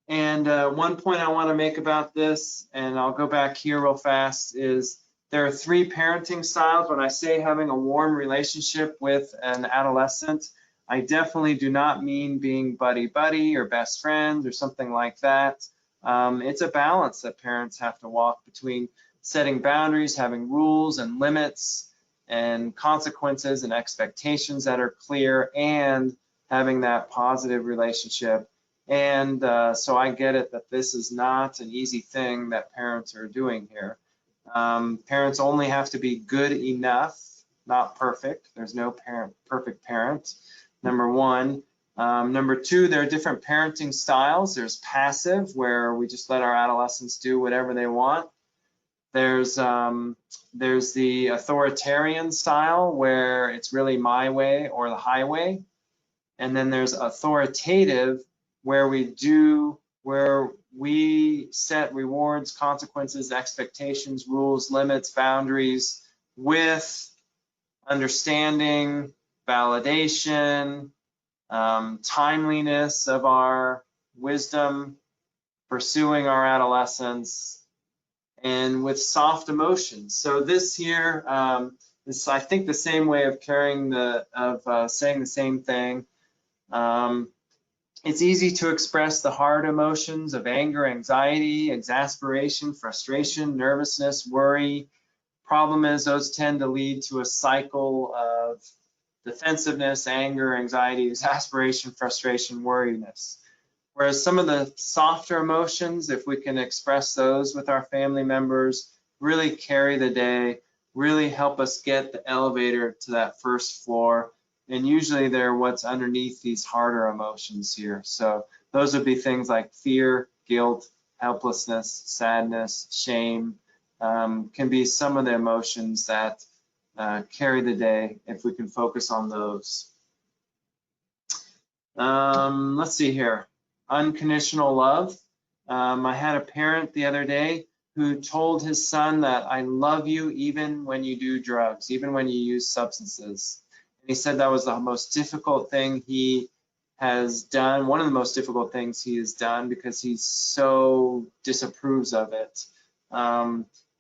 point I want to make about this, and I'll go back here real fast, is there are 3 parenting styles. When I say having a warm relationship with an adolescent, I definitely do not mean being buddy-buddy or best friends or something like that. It's a balance that parents have to walk between setting boundaries, having rules and limits and consequences and expectations that are clear, and having that positive relationship. And so I get it that this is not an easy thing that parents are doing here. Parents only have to be good enough, not perfect. There's no perfect parent, number one. Number 2, there are different parenting styles. There's passive, where we just let our adolescents do whatever they want. There's the authoritarian style, where it's really my way or the highway. And then there's authoritative, where we set rewards, consequences, expectations, rules, limits, boundaries with understanding, validation, timeliness of our wisdom, pursuing our adolescence, and with soft emotions. So this here is, I think, the same way of saying the same thing. It's easy to express the hard emotions of anger, anxiety, exasperation, frustration, nervousness, worry. Problem is, those tend to lead to a cycle of defensiveness, anger, anxiety, exasperation, frustration, worriness. Whereas some of the softer emotions, if we can express those with our family members, really carry the day, really help us get the elevator to that first floor. And usually they're what's underneath these harder emotions here. So those would be things like fear, guilt, helplessness, sadness, shame, can be some of the emotions that carry the day if we can focus on those. Let's see here. Unconditional love. I had a parent the other day who told his son that I love you even when you do drugs, even when you use substances. And he said that was the most difficult thing he has done, one of the most difficult things he has done, because he so disapproves of it.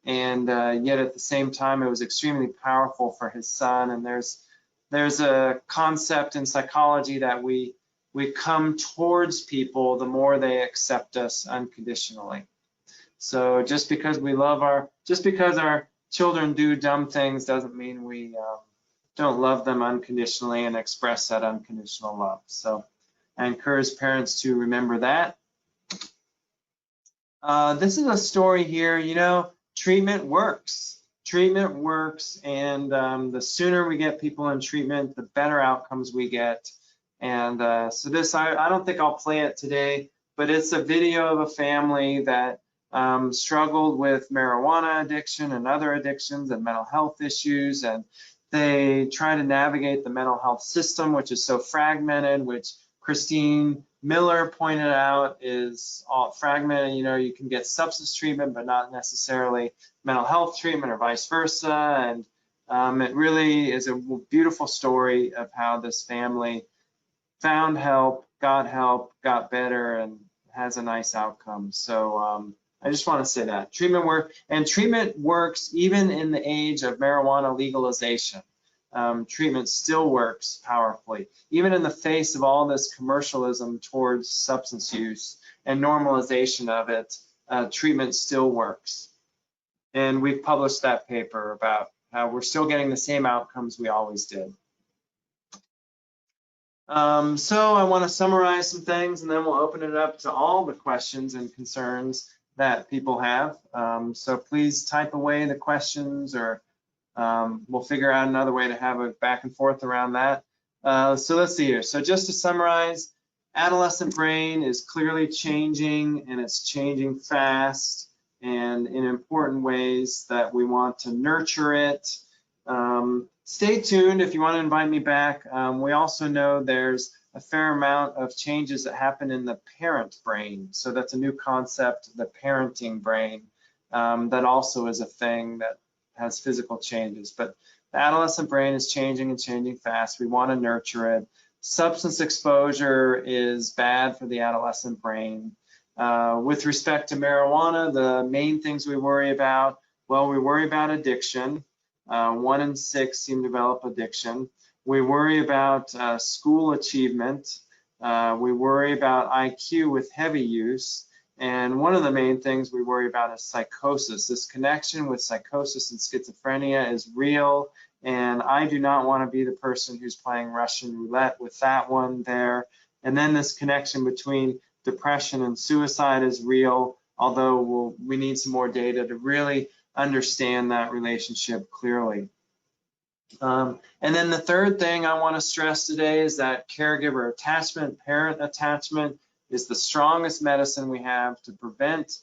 Yet at the same time, it was extremely powerful for his son. And there's a concept in psychology that we come towards people the more they accept us unconditionally. So just because our children do dumb things doesn't mean we don't love them unconditionally and express that unconditional love. So I encourage parents to remember that. This is a story here, you know, treatment works. Treatment works, and the sooner we get people in treatment, the better outcomes we get. And so this, I don't think I'll play it today, but it's a video of a family that struggled with marijuana addiction and other addictions and mental health issues, and they try to navigate the mental health system, which is so fragmented, which Christine Miller pointed out is all fragmented. You know, you can get substance treatment, but not necessarily mental health treatment or vice versa. And it really is a beautiful story of how this family found help, got better, and has a nice outcome. So I I just want to say that. Treatment works even in the age of marijuana legalization. Treatment still works powerfully. Even in the face of all this commercialism towards substance use and normalization of it, treatment still works. And we've published that paper about how we're still getting the same outcomes we always did. So I want to summarize some things, and then we'll open it up to all the questions and concerns that people have. So please type away the questions, or we'll figure out another way to have a back and forth around that. So let's see here. So just to summarize, adolescent brain is clearly changing, and it's changing fast and in important ways that we want to nurture it. Stay tuned if you want to invite me back. We also know there's a fair amount of changes that happen in the parent brain. So that's a new concept, the parenting brain, that also is a thing that has physical changes. But the adolescent brain is changing and changing fast. We want to nurture it. Substance exposure is bad for the adolescent brain. With respect to marijuana, the main things we worry about, well, we worry about addiction. 1 in 6 seem to develop addiction. We worry about school achievement. We worry about IQ with heavy use. And one of the main things we worry about is psychosis. This connection with psychosis and schizophrenia is real. And I do not want to be the person who's playing Russian roulette with that one there. And then this connection between depression and suicide is real, although we need some more data to really understand that relationship clearly. And then the third thing I want to stress today is that caregiver attachment, parent attachment is the strongest medicine we have to prevent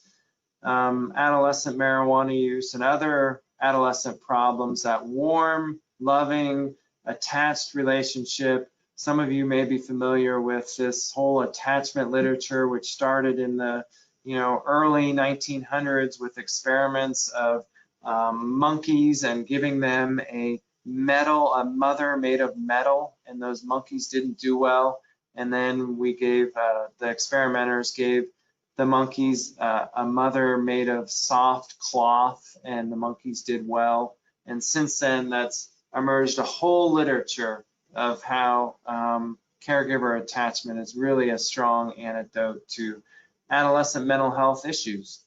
adolescent marijuana use and other adolescent problems. That warm, loving, attached relationship. Some of you may be familiar with this whole attachment literature, which started in the early 1900s with experiments of monkeys and giving them a mother made of metal, and those monkeys didn't do well. And then we gave, the experimenters gave the monkeys a mother made of soft cloth, and the monkeys did well. And since then, that's emerged a whole literature of how caregiver attachment is really a strong antidote to adolescent mental health issues.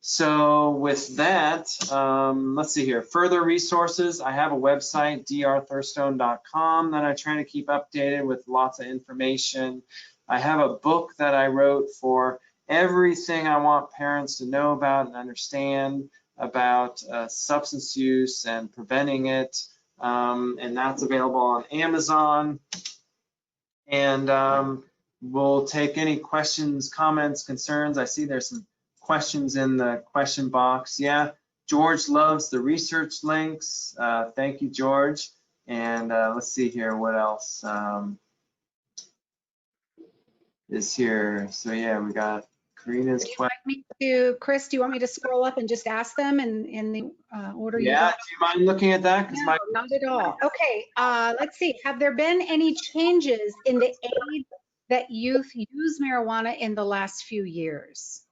So with that, let's see here, further resources. I have a website, drthurstone.com, that I try to keep updated with lots of information. I have a book that I wrote for everything I want parents to know about and understand about substance use and preventing it. And that's available on Amazon. And we'll take any questions, comments, concerns. I see there's some questions in the question box. Yeah, George loves the research links. Thank you, George. And let's see here, what else is here? So yeah, we got Karina's question. Chris, do you want me to scroll up and just ask them in the order you Yeah, got? do you mind looking at that? No, not at all. Okay, let's see. Have there been any changes in the age that youth use marijuana in the last few years?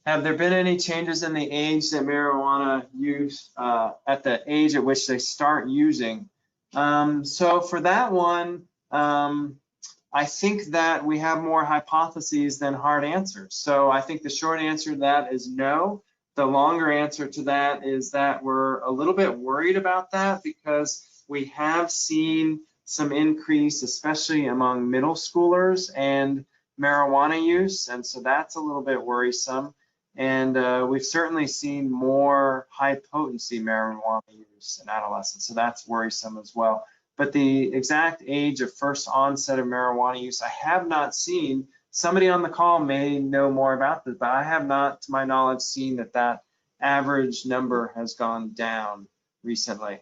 Have there been any changes in the age that marijuana use, at the age at which they start using? So for that one, I think that we have more hypotheses than hard answers. So I think the short answer to that is no. The longer answer to that is that we're a little bit worried about that, because we have seen some increase, especially among middle schoolers and marijuana use. And so that's a little bit worrisome. And we've certainly seen more high potency marijuana use in adolescents. So that's worrisome as well. But the exact age of first onset of marijuana use, I have not seen. Somebody on the call may know more about this, but I have not, to my knowledge, seen that average number has gone down recently.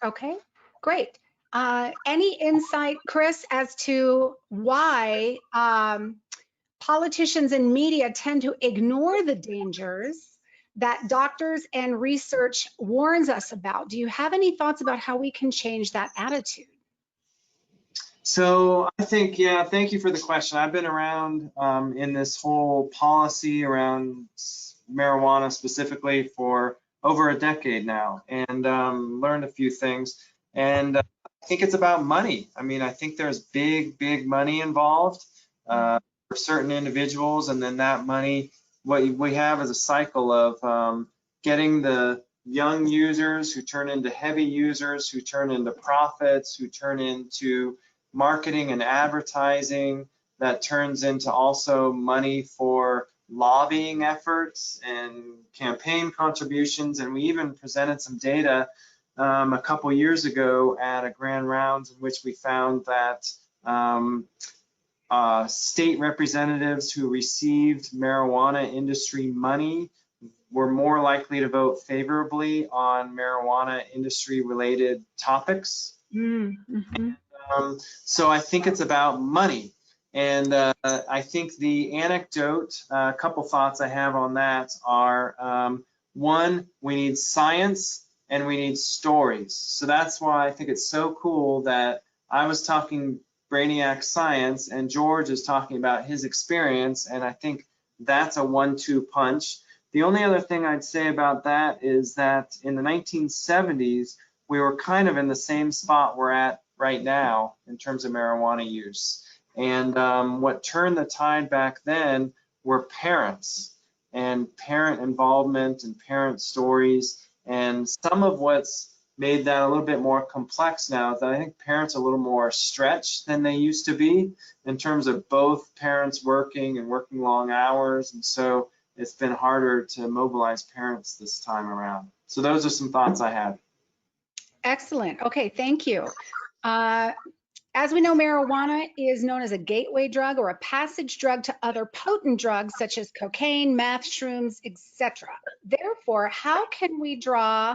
Okay, great. Any insight, Chris, as to why politicians and media tend to ignore the dangers that doctors and research warns us about? Do you have any thoughts about how we can change that attitude? So I think, yeah, thank you for the question. I've been around in this whole policy around marijuana specifically for over a decade now, and learned a few things. And I think it's about money. I mean, I think there's big money involved for certain individuals, and then that money, what we have is a cycle of getting the young users who turn into heavy users, who turn into profits, who turn into marketing and advertising, that turns into also money for lobbying efforts and campaign contributions. And we even presented some data a couple years ago at a grand rounds in which we found that state representatives who received marijuana industry money were more likely to vote favorably on marijuana industry related topics. Mm-hmm. So I think it's about money. And I think the anecdote, a couple thoughts I have on that are, one, we need science and we need stories. So that's why I think it's so cool that I was talking Brainiac science and George is talking about his experience. And I think that's a 1-2 punch. The only other thing I'd say about that is that in the 1970s, we were kind of in the same spot we're at right now in terms of marijuana use. And what turned the tide back then were parents and parent involvement and parent stories. And some of what's made that a little bit more complex now is that I think parents are a little more stretched than they used to be in terms of both parents working and working long hours. And so it's been harder to mobilize parents this time around. So those are some thoughts I have. Excellent. Okay, thank you. As we know, marijuana is known as a gateway drug or a passage drug to other potent drugs such as cocaine, meth, shrooms, etc. Therefore, how can we draw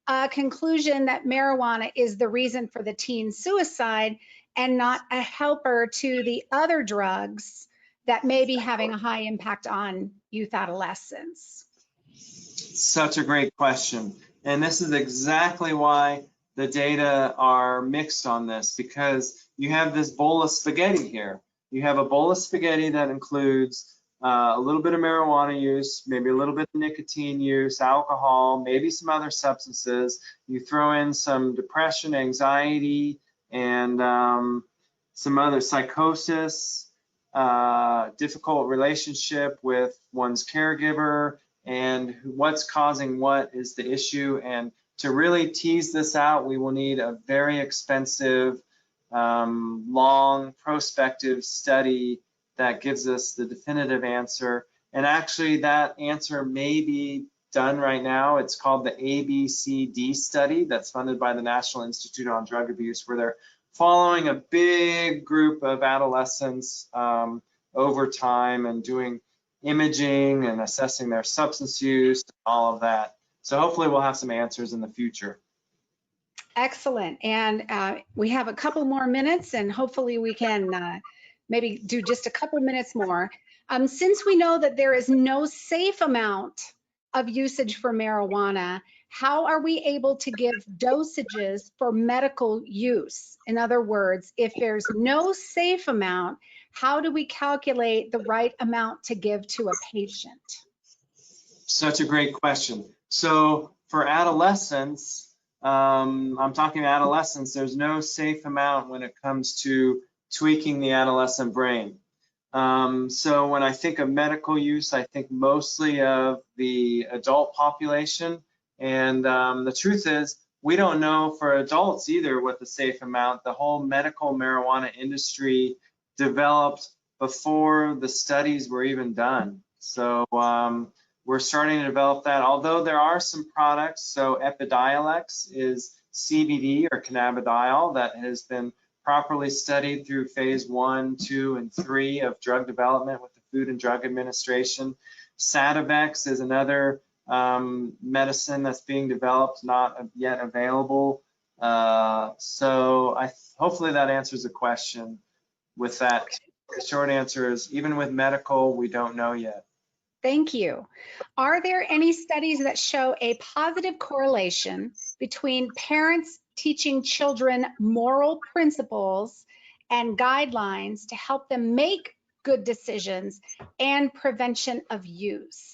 a conclusion that marijuana is the reason for the teen suicide and not a helper to the other drugs that may be having a high impact on youth adolescents? Such a great question. And this is exactly why the data are mixed on this, because you have this bowl of spaghetti here. You have a bowl of spaghetti that includes a little bit of marijuana use, maybe a little bit of nicotine use, alcohol, maybe some other substances. You throw in some depression, anxiety, and some other psychosis, difficult relationship with one's caregiver, and what's causing what is the issue. And to really tease this out, we will need a very expensive, long prospective study that gives us the definitive answer. And actually that answer may be done right now. It's called the ABCD study that's funded by the National Institute on Drug Abuse, where they're following a big group of adolescents over time and doing imaging and assessing their substance use, all of that. So hopefully we'll have some answers in the future. Excellent. And we have a couple more minutes, and hopefully we can maybe do just a couple minutes more. Since we know that there is no safe amount of usage for marijuana, how are we able to give dosages for medical use? In other words, if there's no safe amount, how do we calculate the right amount to give to a patient? Such a great question. So for adolescents, I'm talking adolescents, there's no safe amount when it comes to tweaking the adolescent brain. So when I think of medical use, I think mostly of the adult population. And the truth is, we don't know for adults either what the safe amount. The whole medical marijuana industry developed before the studies were even done. So we're starting to develop that, although there are some products. So Epidiolex is CBD or cannabidiol that has been properly studied through phase 1, 2, and 3 of drug development with the Food and Drug Administration. Sativex is another medicine that's being developed, not yet available. So hopefully that answers the question with that. The short answer is, even with medical, we don't know yet. Thank you. Are there any studies that show a positive correlation between parents teaching children moral principles and guidelines to help them make good decisions and prevention of use?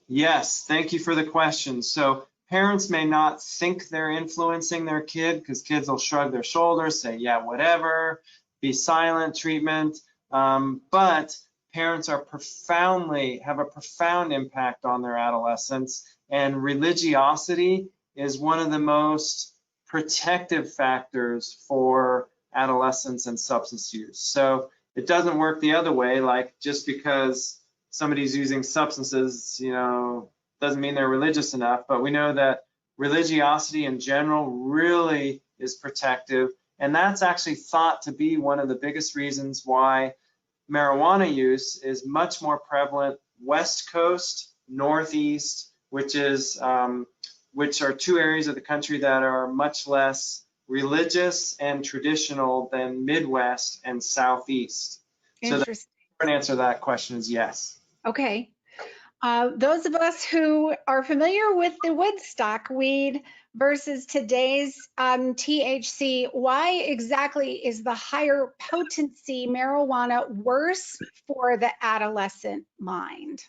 Yes, thank you for the question. So parents may not think they're influencing their kid because kids will shrug their shoulders, say, yeah, whatever, be silent treatment. But parents have a profound impact on their adolescents, and religiosity is one of the most protective factors for adolescents and substance use. So it doesn't work the other way, like just because somebody's using substances, doesn't mean they're religious enough, but we know that religiosity in general really is protective. And that's actually thought to be one of the biggest reasons why marijuana use is much more prevalent West Coast, Northeast, which are two areas of the country that are much less religious and traditional than Midwest and Southeast. So the short answer to that question is yes. Okay. Those of us who are familiar with the Woodstock weed versus today's THC, why exactly is the higher potency marijuana worse for the adolescent mind?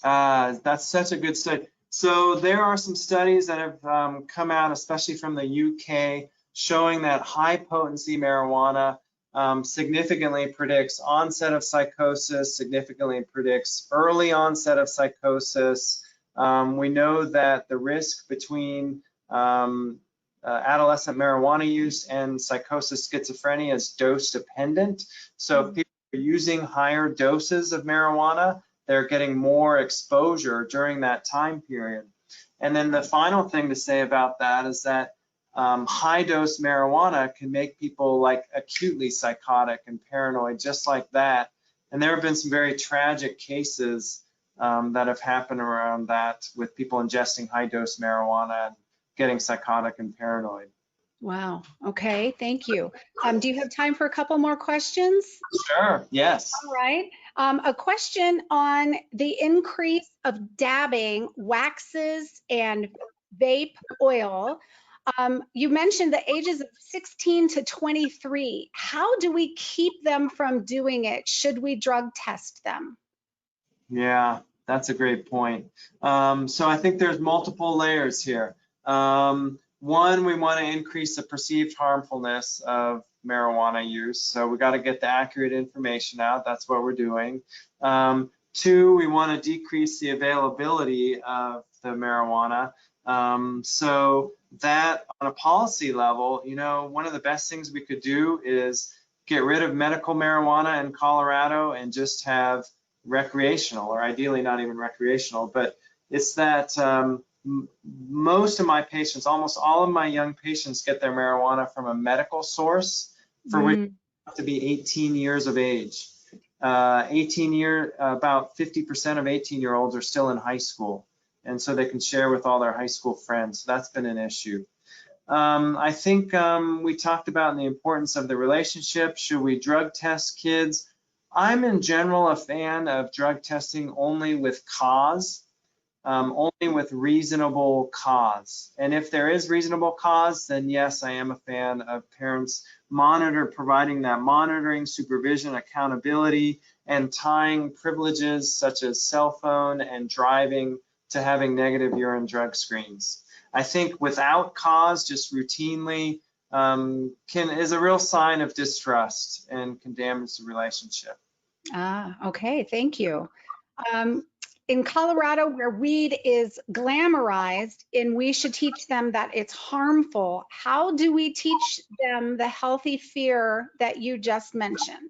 That's such a good study. So there are some studies that have come out, especially from the UK, showing that high potency marijuana significantly predicts onset of psychosis, significantly predicts early onset of psychosis. We know that the risk between adolescent marijuana use and psychosis schizophrenia is dose dependent. So if people are using higher doses of marijuana, they're getting more exposure during that time period. And then the final thing to say about that is that high dose marijuana can make people like acutely psychotic and paranoid, just like that. And there have been some very tragic cases that have happened around that with people ingesting high dose marijuana and getting psychotic and paranoid. Wow. Okay. Thank you. Do you have time for a couple more questions? Sure. Yes. All right. A question on the increase of dabbing, waxes, and vape oil. You mentioned the ages of 16 to 23. How do we keep them from doing it? Should we drug test them? Yeah, that's a great point. So I think there's multiple layers here. One, we want to increase the perceived harmfulness of marijuana use. So we got to get the accurate information out. That's what we're doing. Two, we want to decrease the availability of the marijuana. So that on a policy level, one of the best things we could do is get rid of medical marijuana in Colorado and just have recreational, or ideally not even recreational, but it's that most of my patients, almost all of my young patients, get their marijuana from a medical source for which you have to be 18 years of age. About 50% of 18-year-olds are still in high school, and so they can share with all their high school friends. So that's been an issue. I think we talked about the importance of the relationship. Should we drug test kids? I'm in general a fan of drug testing only with cause, only with reasonable cause. And if there is reasonable cause, then yes, I am a fan of parents providing that monitoring, supervision, accountability, and tying privileges such as cell phone and driving to having negative urine drug screens. I think without cause, just routinely, is a real sign of distrust and can damage the relationship. Okay, thank you. In Colorado, where weed is glamorized and we should teach them that it's harmful, how do we teach them the healthy fear that you just mentioned?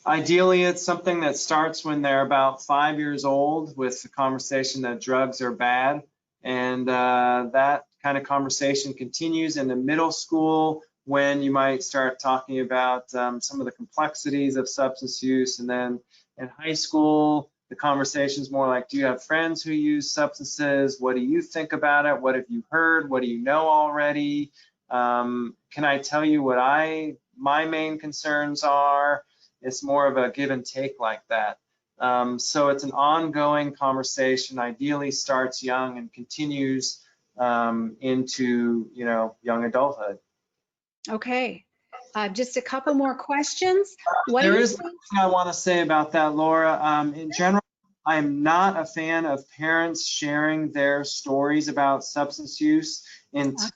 Ideally, it's something that starts when they're about 5 years old with the conversation that drugs are bad. And that kind of conversation continues into middle school, when you might start talking about some of the complexities of substance use. And then in high school, the conversation is more like, do you have friends who use substances? What do you think about it? What have you heard? What do you know already? Can I tell you what my main concerns are? It's more of a give and take like that. So it's an ongoing conversation, ideally starts young and continues into young adulthood. Okay. Just a couple more questions. What do There you is one thing I want to say about that, Laura. In general, I'm not a fan of parents sharing their stories about substance use until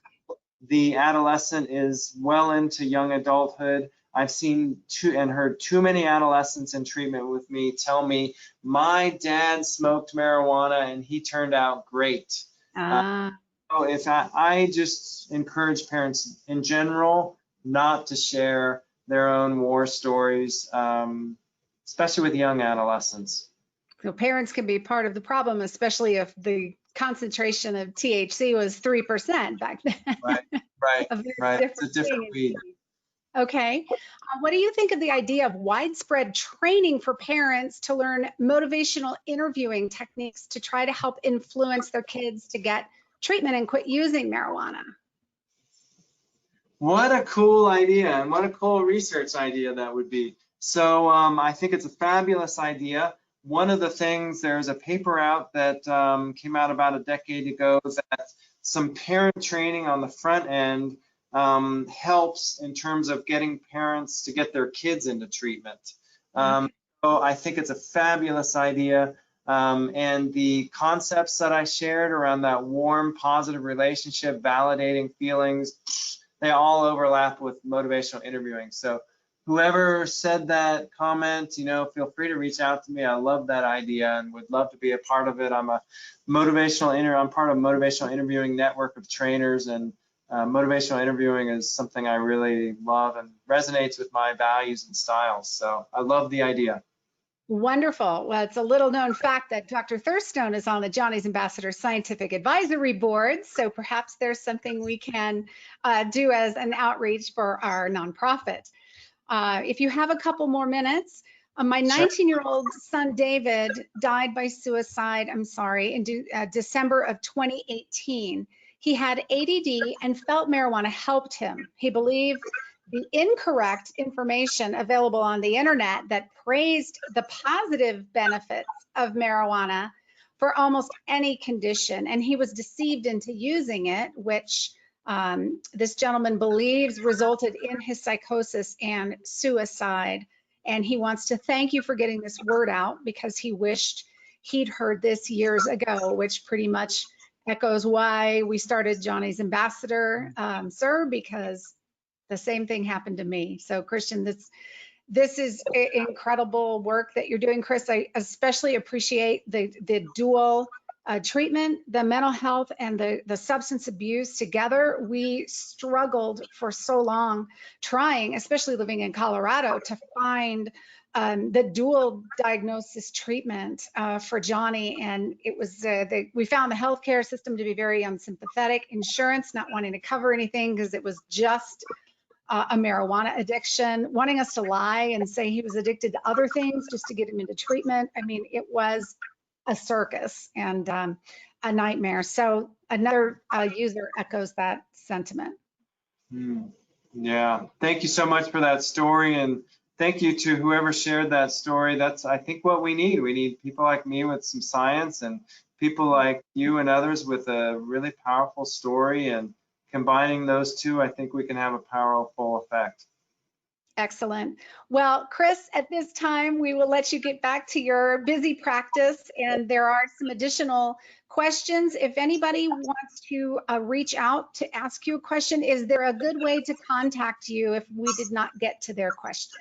the adolescent is well into young adulthood. I've seen and heard too many adolescents in treatment with me tell me, my dad smoked marijuana and he turned out great. So if I just encourage parents in general not to share their own war stories, especially with young adolescents. So parents can be part of the problem, especially if the concentration of THC was 3% back then. Right. It's a different weed. Okay. What do you think of the idea of widespread training for parents to learn motivational interviewing techniques to try to help influence their kids to get treatment and quit using marijuana? What a cool idea, and what a cool research idea that would be. So I think it's a fabulous idea. One of the things, there's a paper out that came out about a decade ago that some parent training on the front end helps in terms of getting parents to get their kids into treatment. So I think it's a fabulous idea. And the concepts that I shared around that warm, positive relationship, validating feelings, they all overlap with motivational interviewing. So whoever said that comment, feel free to reach out to me. I love that idea and would love to be a part of it. I'm part of a motivational interviewing network of trainers, and motivational interviewing is something I really love and resonates with my values and styles. So I love the idea. Wonderful. Well, it's a little known fact that Dr. Thurstone is on the Johnny's Ambassador Scientific Advisory Board, so perhaps there's something we can do as an outreach for our nonprofit. If you have a couple more minutes, my 19-year-old son, David, died by suicide, in December of 2018. He had ADD and felt marijuana helped him. He believed the incorrect information available on the internet that praised the positive benefits of marijuana for almost any condition. And he was deceived into using it, which this gentleman believes resulted in his psychosis and suicide. And he wants to thank you for getting this word out, because he wished he'd heard this years ago, which pretty much echoes why we started Johnny's Ambassador, sir, because the same thing happened to me. So Christian, this is incredible work that you're doing, Chris. I especially appreciate the dual treatment, the mental health and the substance abuse together. We struggled for so long trying, especially living in Colorado, to find the dual diagnosis treatment for Johnny. And it was, we found the healthcare system to be very unsympathetic, insurance not wanting to cover anything because it was just a marijuana addiction, wanting us to lie and say he was addicted to other things just to get him into treatment. I mean, it was a circus and a nightmare. So another user echoes that sentiment. Yeah, thank you so much for that story, and thank you to whoever shared that story. That's, I think, what we need. We need people like me with some science, and people like you and others with a really powerful story, and combining those two, I think we can have a powerful effect. Excellent. Well, Chris, at this time, we will let you get back to your busy practice, and there are some additional questions. If anybody wants to reach out to ask you a question, is there a good way to contact you if we did not get to their question?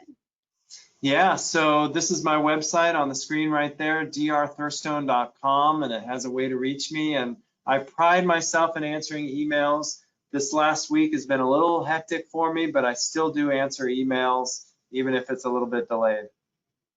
Yeah, so this is my website on the screen right there, drthurstone.com, and it has a way to reach me. And I pride myself in answering emails. This last week has been a little hectic for me, but I still do answer emails, even if it's a little bit delayed.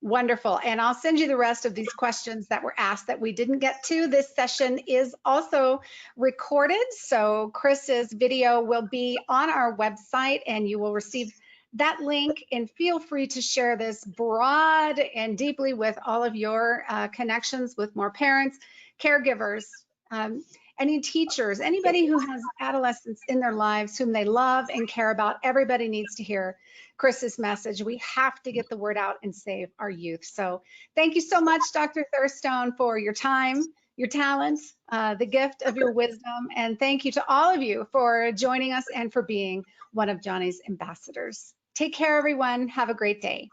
Wonderful. And I'll send you the rest of these questions that were asked that we didn't get to. This session is also recorded, so Chris's video will be on our website, and you will receive that link. And feel free to share this broad and deeply with all of your connections with more parents, caregivers, any teachers, anybody who has adolescents in their lives whom they love and care about. Everybody needs to hear Chris's message. We have to get the word out and save our youth. So thank you so much, Dr. Thurstone, for your time, your talents, the gift of your wisdom. And thank you to all of you for joining us and for being one of Johnny's ambassadors. Take care, everyone. Have a great day.